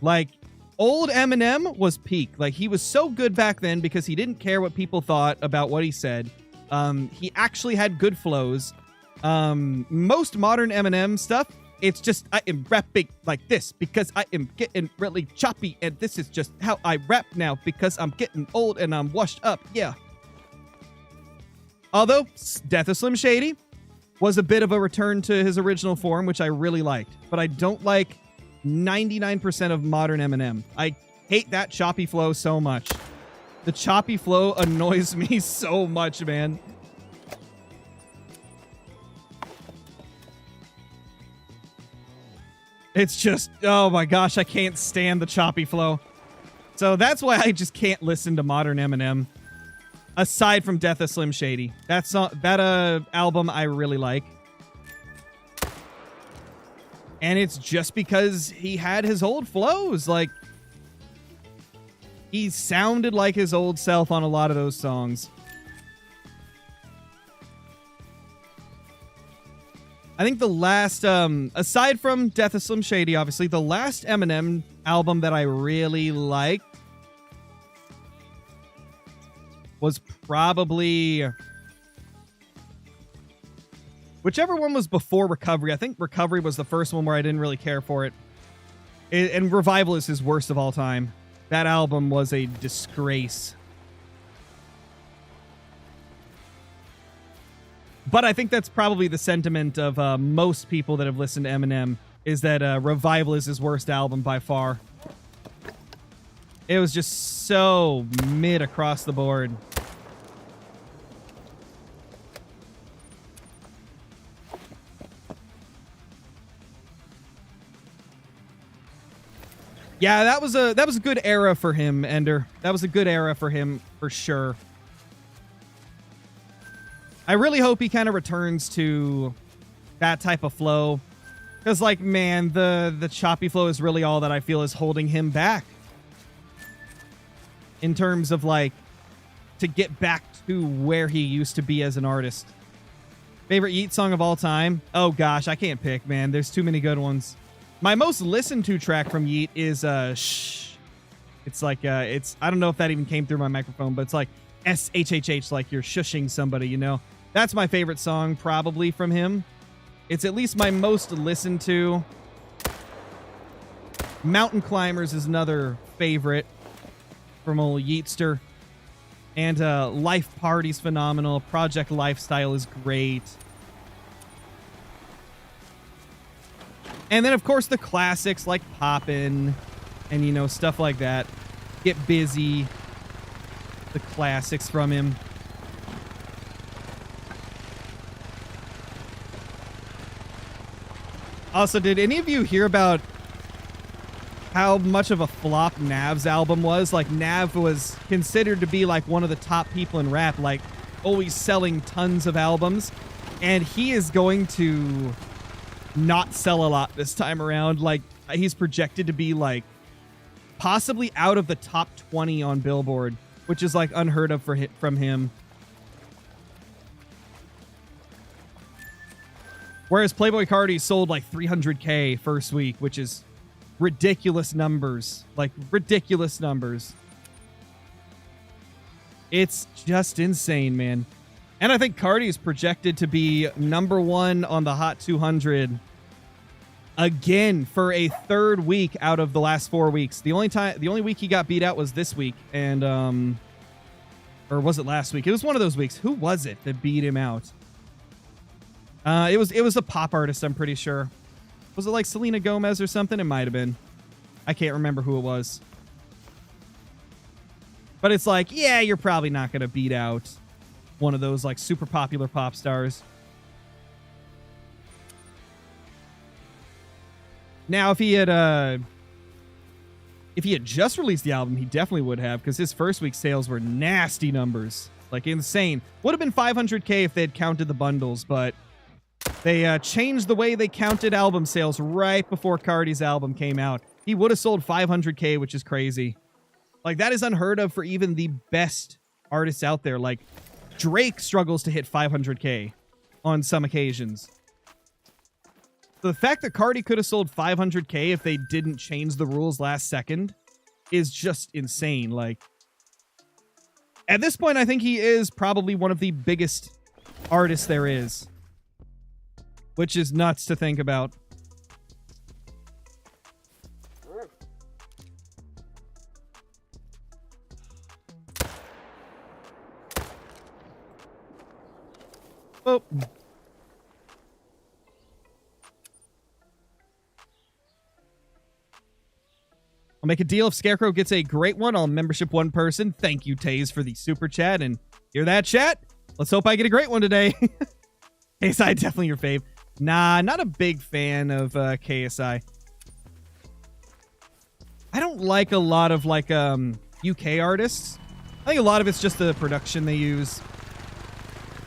Like, old Eminem was peak. Like, he was so good back then because he didn't care what people thought about what he said. He actually had good flows. Most modern Eminem stuff, it's just, I am rapping like this because I am getting really choppy, and this is just how I rap now because I'm getting old and I'm washed up. Yeah. Although, Death of Slim Shady was a bit of a return to his original form, which I really liked. But I don't like 99% of modern Eminem. I hate that choppy flow so much. The choppy flow annoys me so much, man. It's just, oh my gosh, I can't stand the choppy flow. So that's why I just can't listen to modern Eminem. Aside from Death of Slim Shady. That album I really like. And it's just because he had his old flows. Like, he sounded like his old self on a lot of those songs. I think the last, aside from Death of Slim Shady, obviously, the last Eminem album that I really liked was probably whichever one was before Recovery. I think Recovery was the first one where I didn't really care for it. And Revival is his worst of all time. That album was a disgrace. But I think that's probably the sentiment of most people that have listened to Eminem, is that Revival is his worst album by far. It was just so mid across the board. Yeah, that was a good era for him, Ender. That was a good era for him for sure. I really hope he kind of returns to that type of flow, because like, man, the choppy flow is really all that I feel is holding him back in terms of like to get back to where he used to be as an artist. Favorite Yeet song of all time? Oh gosh, I can't pick, man. There's too many good ones. My most listened to track from Yeet is Shh. It's like it's, I don't know if that even came through my microphone, but it's like SHHH, like you're shushing somebody, you know. That's my favorite song probably from him. It's at least my most listened to. Mountain Climbers is another favorite from old Yeetster. And Life Party's phenomenal. Project Lifestyle is great. And then, of course, the classics like Poppin' and, you know, stuff like that. Get Busy. The classics from him. Also, did any of you hear about how much of a flop Nav's album was? Like, Nav was considered to be like one of the top people in rap, like always selling tons of albums. And he is going to not sell a lot this time around. Like, he's projected to be like possibly out of the top 20 on Billboard, which is like unheard of from him. Whereas Playboi Carti sold like 300K first week, which is ridiculous numbers. Like, ridiculous numbers. It's just insane, man. And I think Carti is projected to be #1 on the Hot 200 again for a third week out of the last 4 weeks. The only week he got beat out was this week, and or was it last week? It was one of those weeks. Who was it that beat him out? It was a pop artist, I'm pretty sure. Was it like Selena Gomez or something? It might have been. I can't remember who it was. But it's like, yeah, you're probably not going to beat out one of those like super popular pop stars. Now, if he had just released the album, he definitely would have, because his first week's sales were nasty numbers, like insane. Would have been 500K if they had counted the bundles, but they changed the way they counted album sales right before Carti's album came out. He would have sold 500K, which is crazy. Like, that is unheard of for even the best artists out there. Like, Drake struggles to hit 500K on some occasions. So the fact that Carti could have sold 500K if they didn't change the rules last second is just insane. Like, at this point, I think he is probably one of the biggest artists there is, which is nuts to think about. Oh. I'll make a deal. If Scarecrow gets a great one, I'll membership one person. Thank you, Taze, for the super chat. And hear that, chat? Let's hope I get a great one today. KSI, definitely your fave. Nah, not a big fan of KSI. I don't like a lot of like UK artists. I think a lot of it's just the production they use.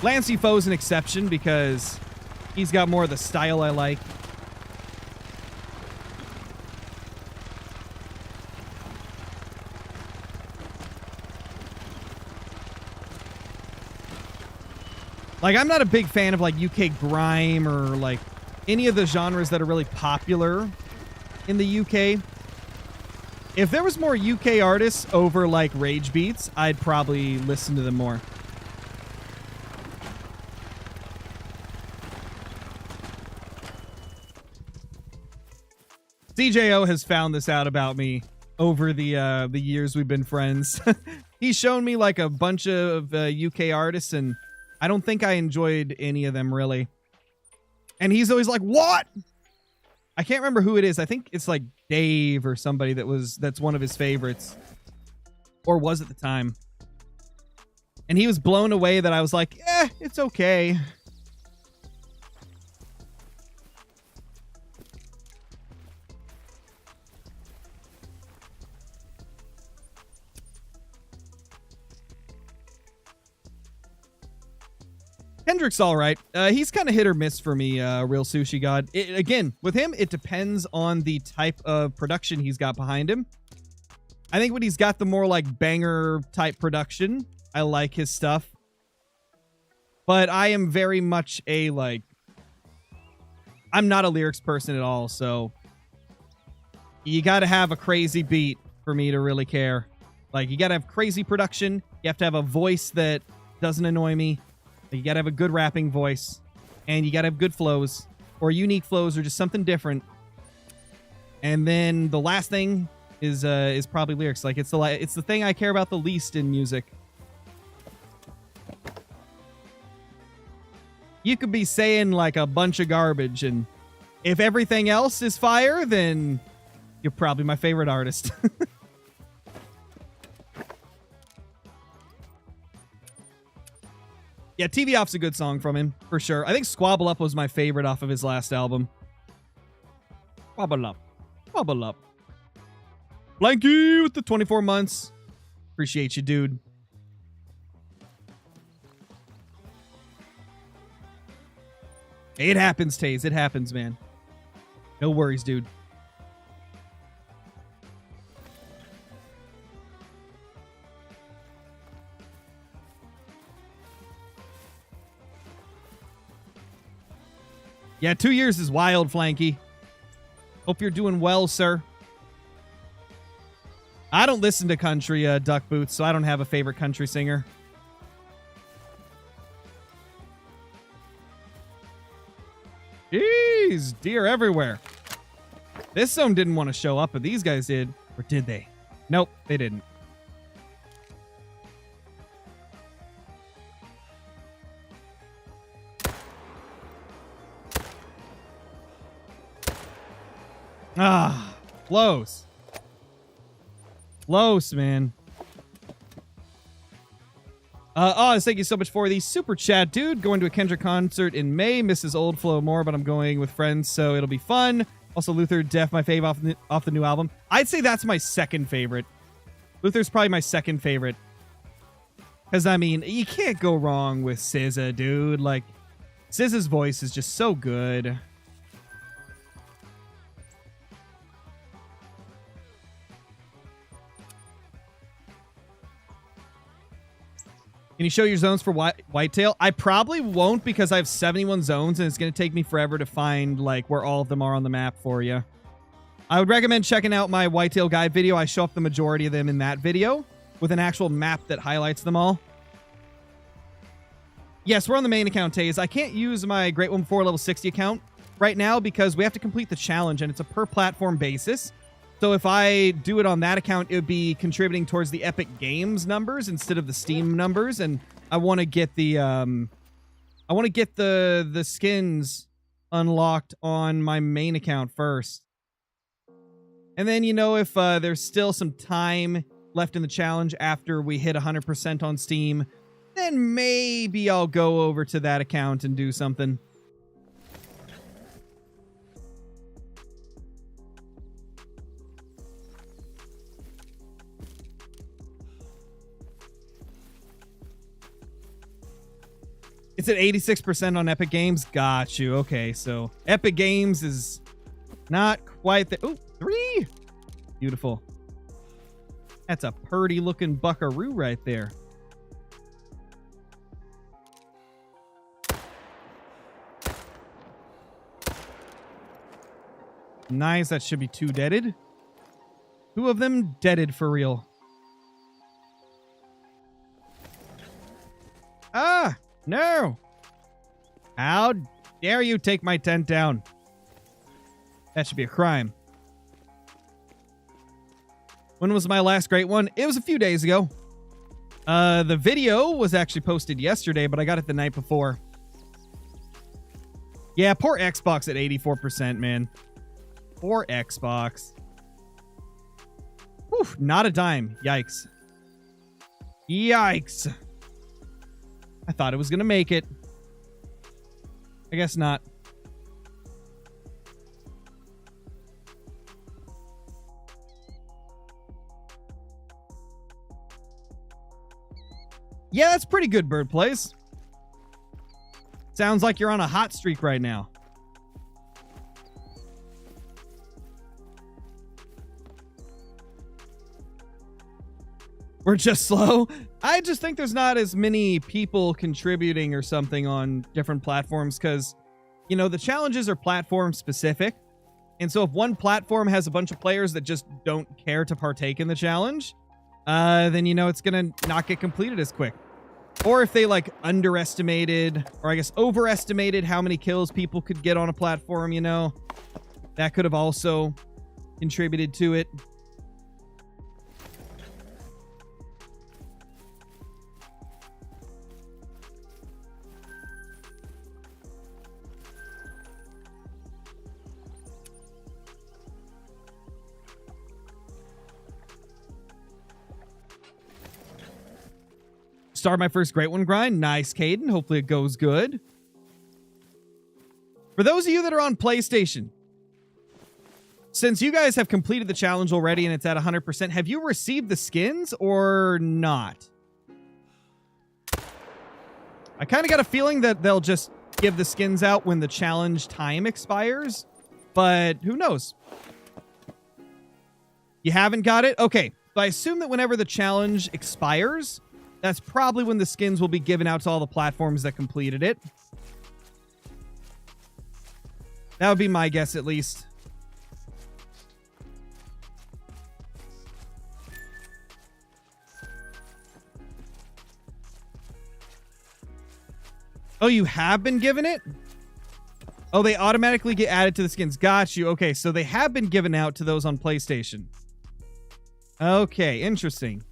Lancey Foe's an exception because he's got more of the style I like. Like, I'm not a big fan of like UK grime or like any of the genres that are really popular in the UK. If there was more UK artists over like rage beats, I'd probably listen to them more. CJO has found this out about me over the years we've been friends. He's shown me like a bunch of UK artists, and I don't think I enjoyed any of them really. And he's always like, what? I can't remember who it is. I think it's like Dave or somebody that's one of his favorites. Or was at the time. And he was blown away that I was like, it's okay. Kendrick's all right. He's kind of hit or miss for me, Real Sushi God. Again, with him, it depends on the type of production he's got behind him. I think when he's got the more like banger type production, I like his stuff. But I am very much a I'm not a lyrics person at all, so you got to have a crazy beat for me to really care. Like, you got to have crazy production. You have to have a voice that doesn't annoy me. You got to have a good rapping voice, and you got to have good flows or unique flows or just something different. And then the last thing is probably lyrics. Like, it's the thing I care about the least in music. You could be saying like a bunch of garbage, and if everything else is fire, then you're probably my favorite artist. Yeah, TV Off's a good song from him, for sure. I think Squabble Up was my favorite off of his last album. Squabble Up. Squabble Up. Blanky with the 24 months. Appreciate you, dude. It happens, Taze. It happens, man. No worries, dude. Yeah, 2 years is wild, Flanky. Hope you're doing well, sir. I don't listen to country, Duck Boots, so I don't have a favorite country singer. Jeez, deer everywhere. This zone didn't want to show up, but these guys did. Or did they? Nope, they didn't. Ah, close. Close, man. Oz, thank you so much for the super chat, dude. Going to a Kendrick concert in May. Misses Old Flow more, but I'm going with friends, so it'll be fun. Also, Luther, Def, my fave off the new album. I'd say that's my second favorite. Luther's probably my second favorite. Because, I mean, you can't go wrong with SZA, dude. Like, SZA's voice is just so good. Can you show your zones for Whitetail? I probably won't because I have 71 zones and it's going to take me forever to find like where all of them are on the map for you. I would recommend checking out my Whitetail guide video. I show up the majority of them in that video with an actual map that highlights them all. Yes, we're on the main account, Taze. I can't use my Great One 4 level 60 account right now because we have to complete the challenge and it's a per platform basis. So if I do it on that account, it would be contributing towards the Epic Games numbers instead of the Steam numbers, and I want to get the the skins unlocked on my main account first. And then, you know, if there's still some time left in the challenge after we hit 100% on Steam, then maybe I'll go over to that account and do something. It's at 86% on Epic Games. Got you. Okay, so Epic Games is not quite the... Oh, 3! Beautiful. That's a purty looking buckaroo right there. Nice. That should be 2 deaded. 2 of them deaded for real. Ah! No! How dare you take my tent down? That should be a crime. When was my last great one? It was a few days ago. The video was actually posted yesterday, but I got it the night before. Yeah, poor Xbox at 84%, man. Poor Xbox. Whew, not a dime. Yikes. Yikes. I thought it was going to make it. I guess not. Yeah, that's pretty good, Bird Plays. Sounds like you're on a hot streak right now. We're just slow. I just think there's not as many people contributing or something on different platforms because, you know, the challenges are platform specific. And so if one platform has a bunch of players that just don't care to partake in the challenge, then, you know, it's going to not get completed as quick. Or if they like underestimated, or I guess overestimated how many kills people could get on a platform, you know, that could have also contributed to it. Start my first Great One grind. Nice, Caden. Hopefully it goes good. For those of you that are on PlayStation, since you guys have completed the challenge already and it's at 100%, have you received the skins or not? I kind of got a feeling that they'll just give the skins out when the challenge time expires, but who knows? You haven't got it? Okay, so I assume that whenever the challenge expires, that's probably when the skins will be given out to all the platforms that completed it. That would be my guess, at least. Oh, you have been given it? Oh, they automatically get added to the skins. Got you. Okay, so they have been given out to those on PlayStation. Okay, interesting.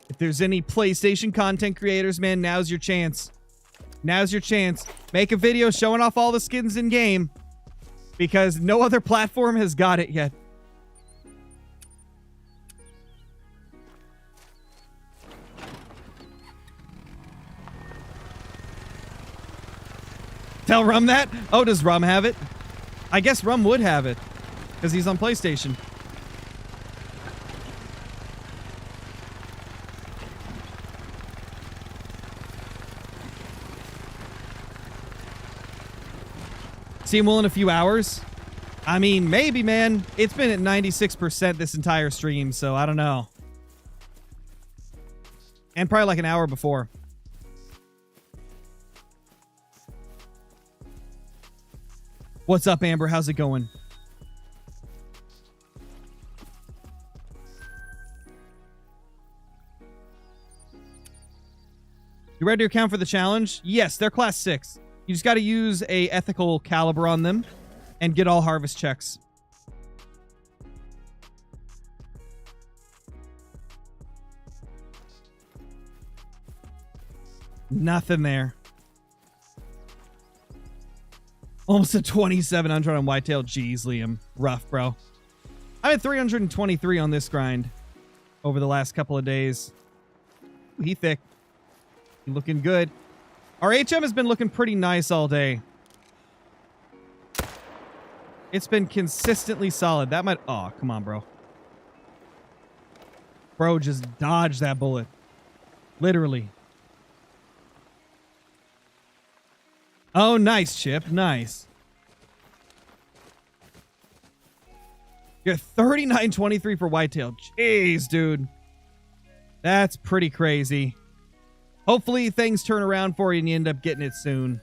If there's any PlayStation content creators, man, now's your chance. Now's your chance. Make a video showing off all the skins in game because no other platform has got it yet. Tell Rum that? Oh, does Rum have it? I guess Rum would have it because he's on PlayStation. See him will in a few hours? I mean, maybe, man. It's been at 96% this entire stream, so I don't know. And probably like an hour before. What's up, Amber? How's it going? You ready to account for the challenge? Yes, they're class 6. You just got to use a ethical caliber on them and get all harvest checks. Nothing there. Almost a 2,700 on whitetail. Jeez, Liam. Rough, bro. I'm at 323 on this grind over the last couple of days. Ooh, he thick. Looking good. Our HM has been looking pretty nice all day. It's been consistently solid. That might... Oh, come on, bro. Bro, just dodge that bullet. Literally. Oh, nice, Chip. Nice. You're 39.23 for whitetail. Jeez, dude. That's pretty crazy. Hopefully things turn around for you and you end up getting it soon.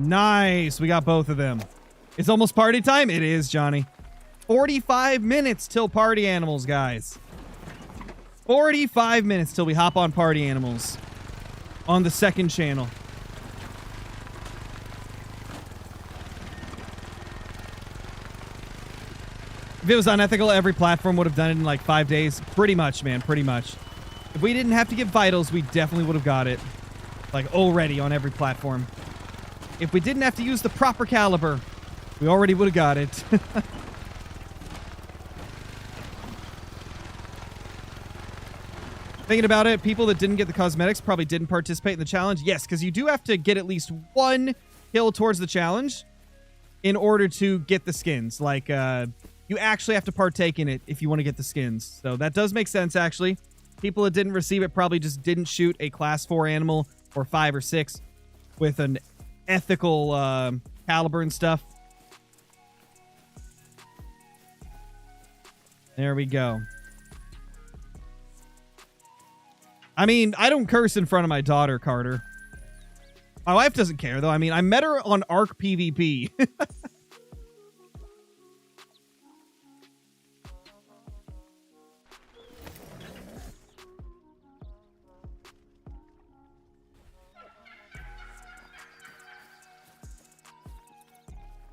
Nice. We got both of them. It's almost party time. It is, Johnny. 45 minutes till party animals, guys. 45 minutes till we hop on party animals on the second channel. If it was unethical, every platform would have done it in like 5 days. Pretty much, man. Pretty much. If we didn't have to get vitals, we definitely would have got it. Like, already on every platform. If we didn't have to use the proper caliber, we already would have got it. Thinking about it, people that didn't get the cosmetics probably didn't participate in the challenge. Yes, because you do have to get at least one kill towards the challenge in order to get the skins. Like, you actually have to partake in it if you want to get the skins. So that does make sense, actually. People that didn't receive it probably just didn't shoot a class 4 animal or 5 or 6 with an ethical caliber and stuff. There we go. I mean, I don't curse in front of my daughter, Carter. My wife doesn't care, though. I mean, I met her on Arc PvP.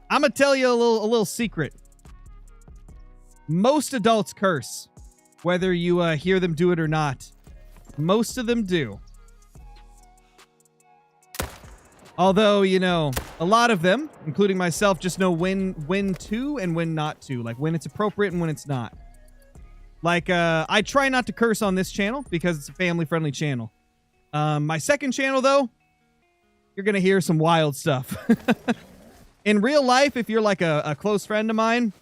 I'm gonna tell you a little secret. Most adults curse, whether you hear them do it or not. Most of them do. Although, you know, a lot of them, including myself, just know when to and when not to. Like, when it's appropriate and when it's not. Like, I try not to curse on this channel because it's a family-friendly channel. My second channel, though, you're gonna hear some wild stuff. In real life, if you're like a close friend of mine,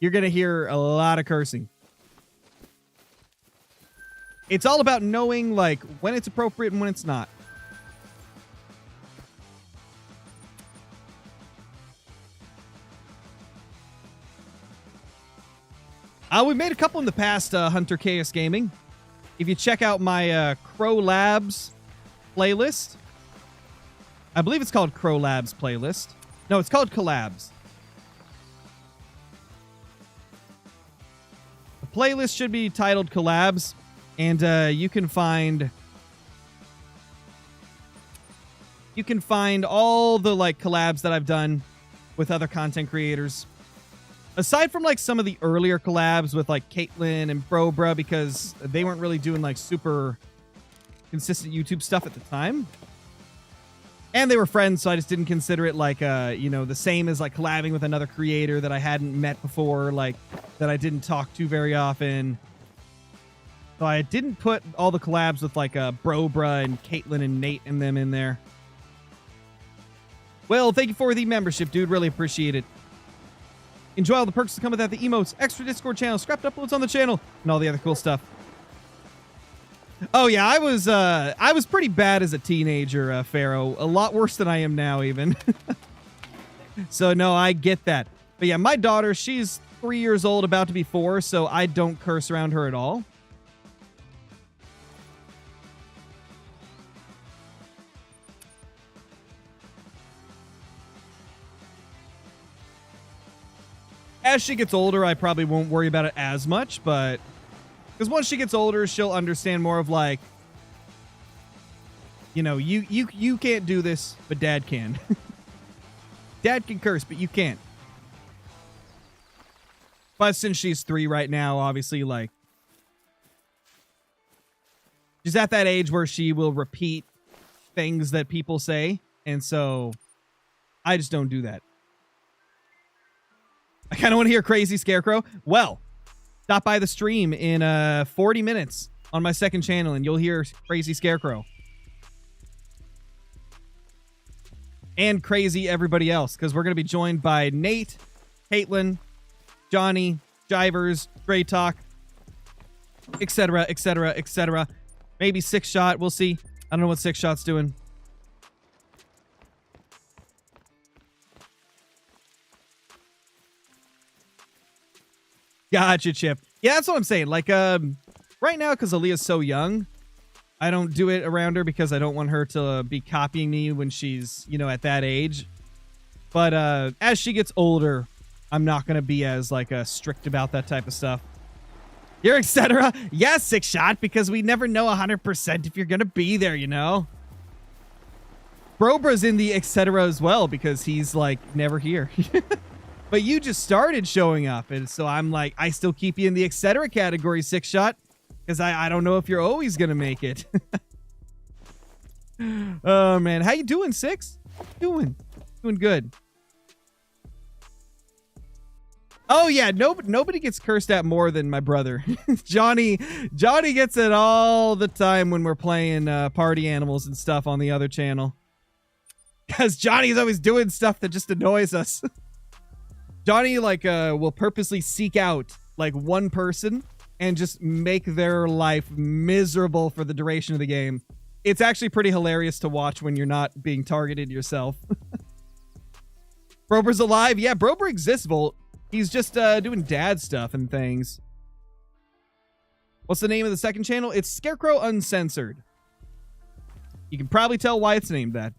you're going to hear a lot of cursing. It's all about knowing, like, when it's appropriate and when it's not. We made a couple in the past, Hunter Chaos Gaming. If you check out my Crow Labs playlist, I believe it's called Crow Labs playlist. No, it's called Collabs. The playlist should be titled Collabs, and you can find all the like collabs that I've done with other content creators. Aside from like some of the earlier collabs with like Caitlyn and Brobra, because they weren't really doing like super consistent YouTube stuff at the time. And they were friends, so I just didn't consider it like, you know, the same as like collabing with another creator that I hadn't met before, like that I didn't talk to very often. So I didn't put all the collabs with like Brobra and Caitlyn and Nate and them in there. Well, thank you for the membership, dude. Really appreciate it. Enjoy all the perks that come with that, the emotes, extra Discord channel, scrapped uploads on the channel, and all the other cool stuff. Oh yeah, I was pretty bad as a teenager, Pharaoh. A lot worse than I am now, even. So no, I get that. But yeah, my daughter, she's 3 years old, about to be 4, so I don't curse around her at all. As she gets older, I probably won't worry about it as much, but because once she gets older, she'll understand more of like, you know, you can't do this, but Dad can. Dad can curse, but you can't. But since she's 3 right now, obviously, like, she's at that age where she will repeat things that people say, and so I just don't do that. I kind of want to hear Crazy Scarecrow. Well, stop by the stream in 40 minutes on my second channel, and you'll hear Crazy Scarecrow. And crazy everybody else, because we're going to be joined by Nate, Caitlyn, Johnny, Jivers, Dre Talk, etc., etc., etc. Maybe 6-Shot. We'll see. I don't know what 6-Shot's doing. Gotcha, Chip. Yeah, that's what I'm saying. Like, right now, because Aaliyah's so young, I don't do it around her because I don't want her to be copying me when she's, you know, at that age. But as she gets older, I'm not going to be as like strict about that type of stuff. You're etc. Yeah, Six Shot, because we never know 100% if you're going to be there, you know? Brobra's in the etc. as well because he's like never here. But you just started showing up. And so I'm like, I still keep you in the etc. category, Six Shot. Because I don't know if you're always going to make it. Oh, man. How you doing, Six? Doing good. Oh, yeah. Nobody gets cursed at more than my brother. Johnny gets it all the time when we're playing Party Animals and stuff on the other channel. Because Johnny's always doing stuff that just annoys us. Johnny, like, will purposely seek out, like, one person and just make their life miserable for the duration of the game. It's actually pretty hilarious to watch when you're not being targeted yourself. Brober's alive. Yeah, Brober exists, Volt. He's just doing dad stuff and things. What's the name of the second channel? It's Scarecrow Uncensored. You can probably tell why it's named that.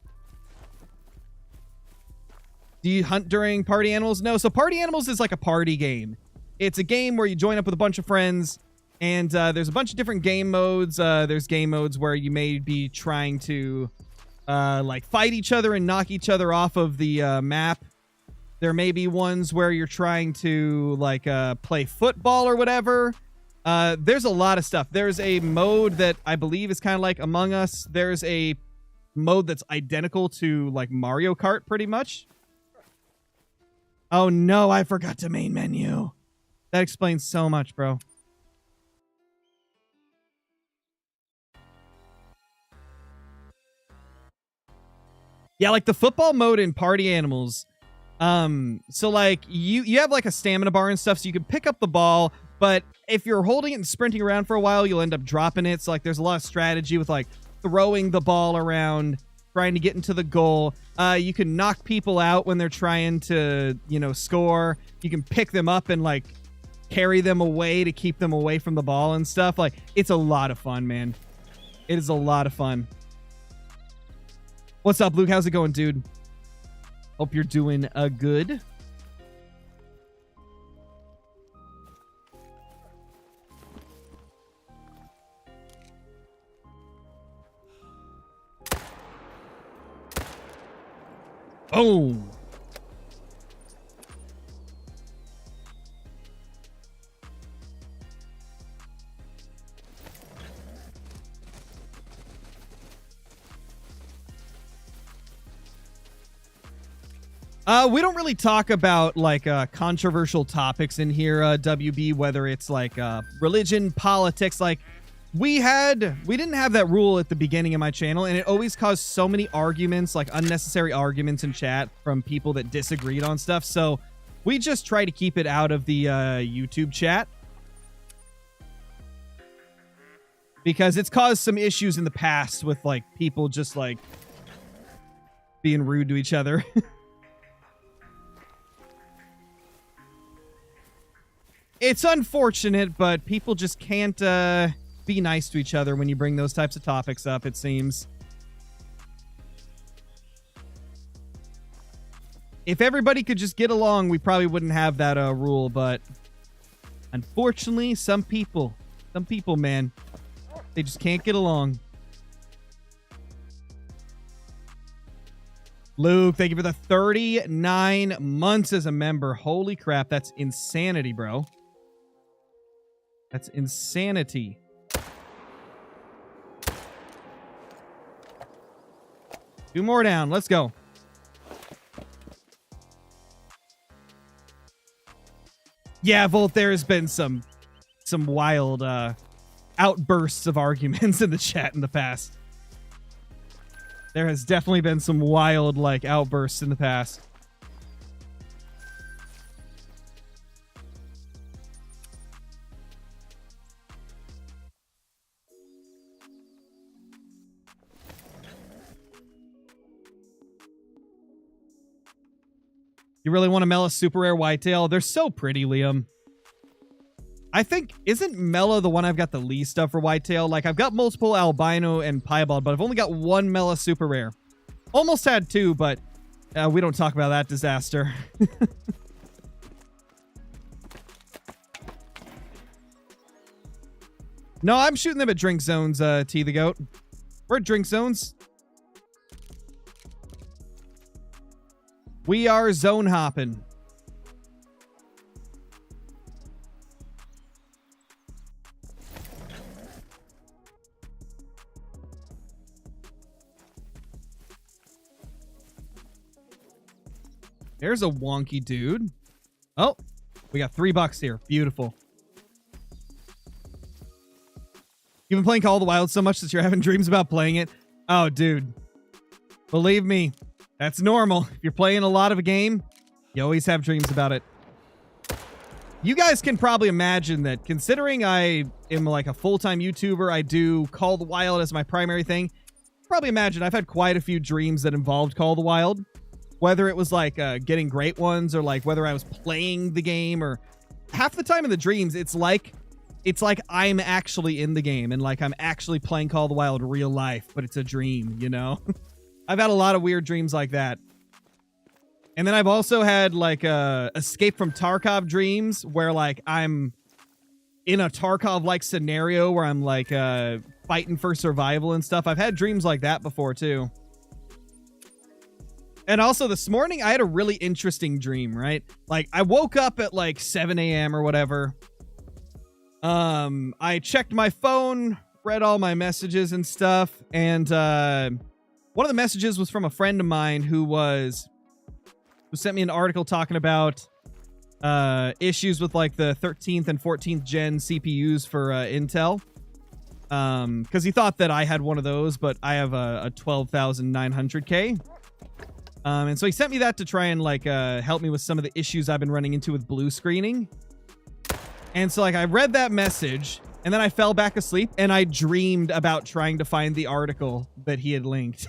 Do you hunt during Party Animals? No, so Party Animals is like a party game. It's a game where you join up with a bunch of friends, and there's a bunch of different game modes. There's game modes where you may be trying to like fight each other and knock each other off of the map. There may be ones where you're trying to like play football or whatever. There's a lot of stuff. There's a mode that I believe is kind of like Among Us. There's a mode that's identical to like Mario Kart pretty much. Oh no, I forgot to main menu. That explains so much, bro. Yeah, like the football mode in Party Animals. So like you have like a stamina bar and stuff, so you can pick up the ball, but if you're holding it and sprinting around for a while, you'll end up dropping it. So like there's a lot of strategy with like throwing the ball around, trying to get into the goal. You can knock people out when they're trying to, you know, score. You can pick them up and like carry them away to keep them away from the ball and stuff. Like, it's a lot of fun, man. It is a lot of fun. What's up, Luke? How's it going, dude? Hope you're doing good. Oh. We don't really talk about like controversial topics in here, WB, whether it's like religion, politics. Like we didn't have that rule at the beginning of my channel, and it always caused so many arguments, like unnecessary arguments in chat from people that disagreed on stuff. So we just try to keep it out of the YouTube chat because it's caused some issues in the past with like people just like being rude to each other. It's unfortunate, but people just can't be nice to each other when you bring those types of topics up, it seems. If everybody could just get along, we probably wouldn't have that rule, but unfortunately, some people, man, they just can't get along. Luke, thank you for the 39 months as a member. Holy crap, that's insanity, bro. That's insanity. Two more down. Let's go. Yeah, Volt, there has been some wild outbursts of arguments in the chat in the past. There has definitely been some wild, like, outbursts in the past. You really want to mail a super rare whitetail? They're so pretty, Liam. I think, isn't Mela the one I've got the least of for whitetail? Like, I've got multiple albino and piebald, but I've only got one Mela super rare. Almost had two, but we don't talk about that disaster. No, I'm shooting them at drink zones, T the Goat. We're at drink zones. We are zone hopping. There's a wonky dude. Oh, we got $3 here. Beautiful. You've been playing Call of the Wild so much that you're having dreams about playing it? Oh, dude. Believe me, that's normal. If you're playing a lot of a game, you always have dreams about it. You guys can probably imagine that considering I am like a full-time YouTuber, I do Call of the Wild as my primary thing. Probably imagine I've had quite a few dreams that involved Call of the Wild. Whether it was like getting great ones or like whether I was playing the game, or half the time in the dreams, it's like I'm actually in the game and like I'm actually playing Call of the Wild real life, but it's a dream, you know? I've had a lot of weird dreams like that. And then I've also had like Escape from Tarkov dreams where like I'm in a Tarkov-like scenario where I'm like fighting for survival and stuff. I've had dreams like that before too. And also this morning I had a really interesting dream, right? Like I woke up at like 7 a.m. or whatever. I checked my phone, read all my messages and stuff, and one of the messages was from a friend of mine who sent me an article talking about issues with like the 13th and 14th gen CPUs for Intel. Because he thought that I had one of those, but I have a 12,900K. And so he sent me that to try and like help me with some of the issues I've been running into with blue screening. And so like I read that message and then I fell back asleep and I dreamed about trying to find the article that he had linked.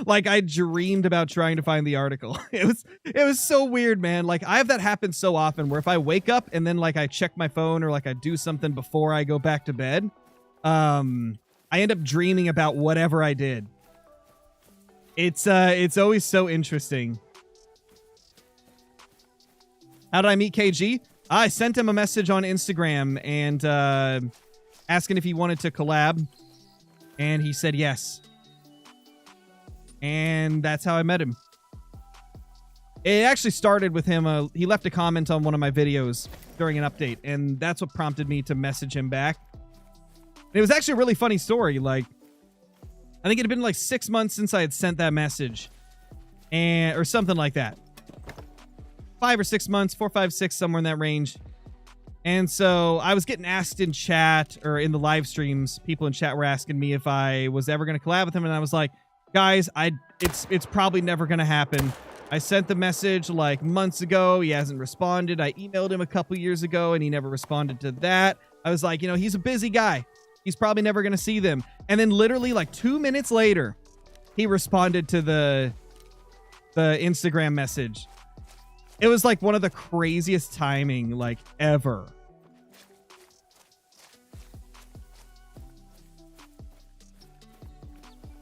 Like I dreamed about trying to find the article. It was so weird, man. Like I have that happen so often where if I wake up and then like I check my phone or like I do something before I go back to bed, I end up dreaming about whatever I did. It's always so interesting. How did I meet KG? I sent him a message on Instagram and asking if he wanted to collab, and he said yes. And that's how I met him. It actually started with him. He left a comment on one of my videos during an update, and that's what prompted me to message him back. And it was actually a really funny story. Like, I think it had been like 6 months since I had sent that message, or something like that. 5 or 6 months, 4, 5, 6, somewhere in that range. And so I was getting asked in chat or in the live streams, people in chat were asking me if I was ever going to collab with him. And I was like, guys, it's probably never going to happen. I sent the message like months ago. He hasn't responded. I emailed him a couple years ago and he never responded to that. I was like, you know, he's a busy guy. He's probably never going to see them. And then literally like 2 minutes later, he responded to the Instagram message. It was like one of the craziest timing like ever.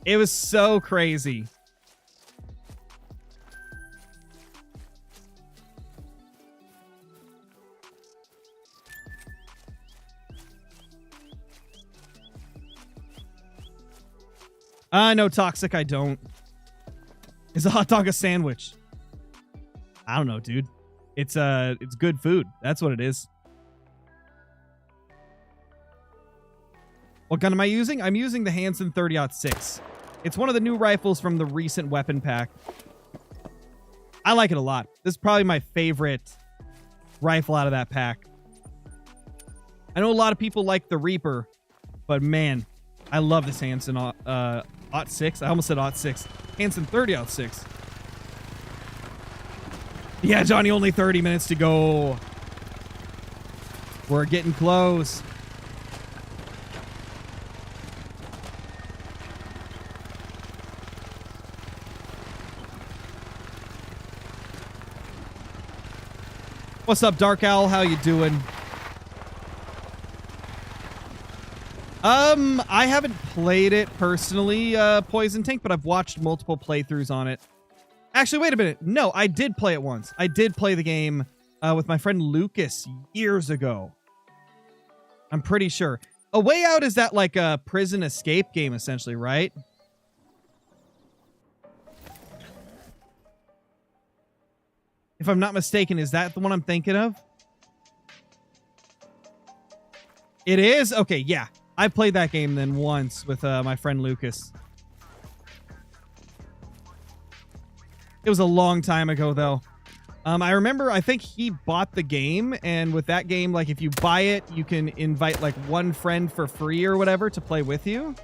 It was so crazy. No, Toxic, I don't. Is a hot dog a sandwich? I don't know, dude. It's good food. That's what it is. What gun am I using? I'm using the Hansen 30-06. It's one of the new rifles from the recent weapon pack. I like it a lot. This is probably my favorite rifle out of that pack. I know a lot of people like the Reaper, but man, I love this Hansen 06. I almost said 06. Hansen 30-06. Yeah, Johnny, only 30 minutes to go. We're getting close. What's up, Dark Owl? How you doing? I haven't played it personally, Poison Tank, but I've watched multiple playthroughs on it. Actually, wait a minute. No, I did play it once. I did play the game with my friend Lucas years ago. I'm pretty sure. A Way Out is that like a prison escape game, essentially, right? If I'm not mistaken, is that the one I'm thinking of? It is? Okay, yeah. I played that game then once with my friend Lucas. It was a long time ago, though. I remember, I think he bought the game, and with that game, like, if you buy it, you can invite, like, one friend for free or whatever to play with you.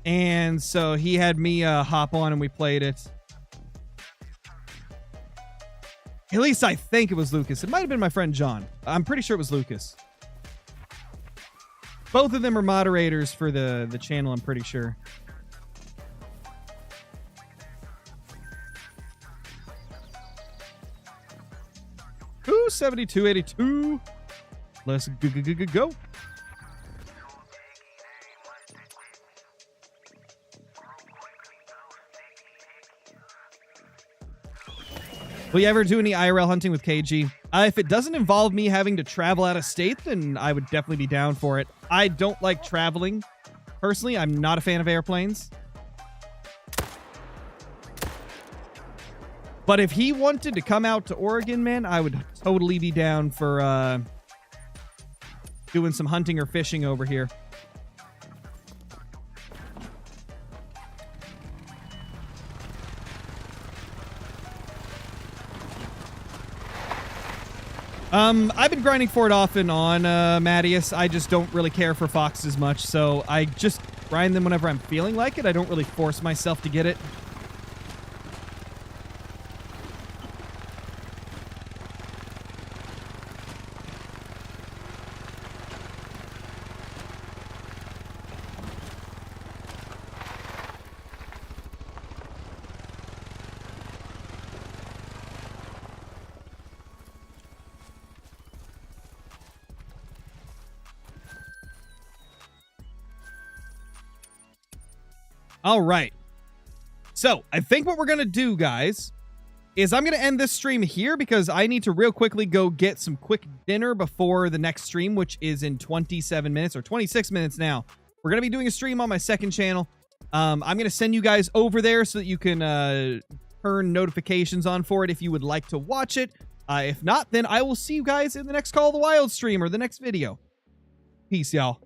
And so he had me hop on, and we played it. At least I think it was Lucas. It might have been my friend John. I'm pretty sure it was Lucas. Both of them are moderators for the channel, I'm pretty sure. Ooh, 7282. Let's go. Will you ever do any IRL hunting with KG? If it doesn't involve me having to travel out of state, then I would definitely be down for it. I don't like traveling. Personally, I'm not a fan of airplanes. But if he wanted to come out to Oregon, man, I would totally be down for doing some hunting or fishing over here. I've been grinding for it off and on, Mattias. I just don't really care for foxes much, so I just grind them whenever I'm feeling like it. I don't really force myself to get it. All right. So I think what we're going to do, guys, is I'm going to end this stream here because I need to real quickly go get some quick dinner before the next stream, which is in 27 minutes or 26 minutes now. We're going to be doing a stream on my second channel. I'm going to send you guys over there so that you can turn notifications on for it if you would like to watch it. If not, then I will see you guys in the next Call of the Wild stream or the next video. Peace, y'all.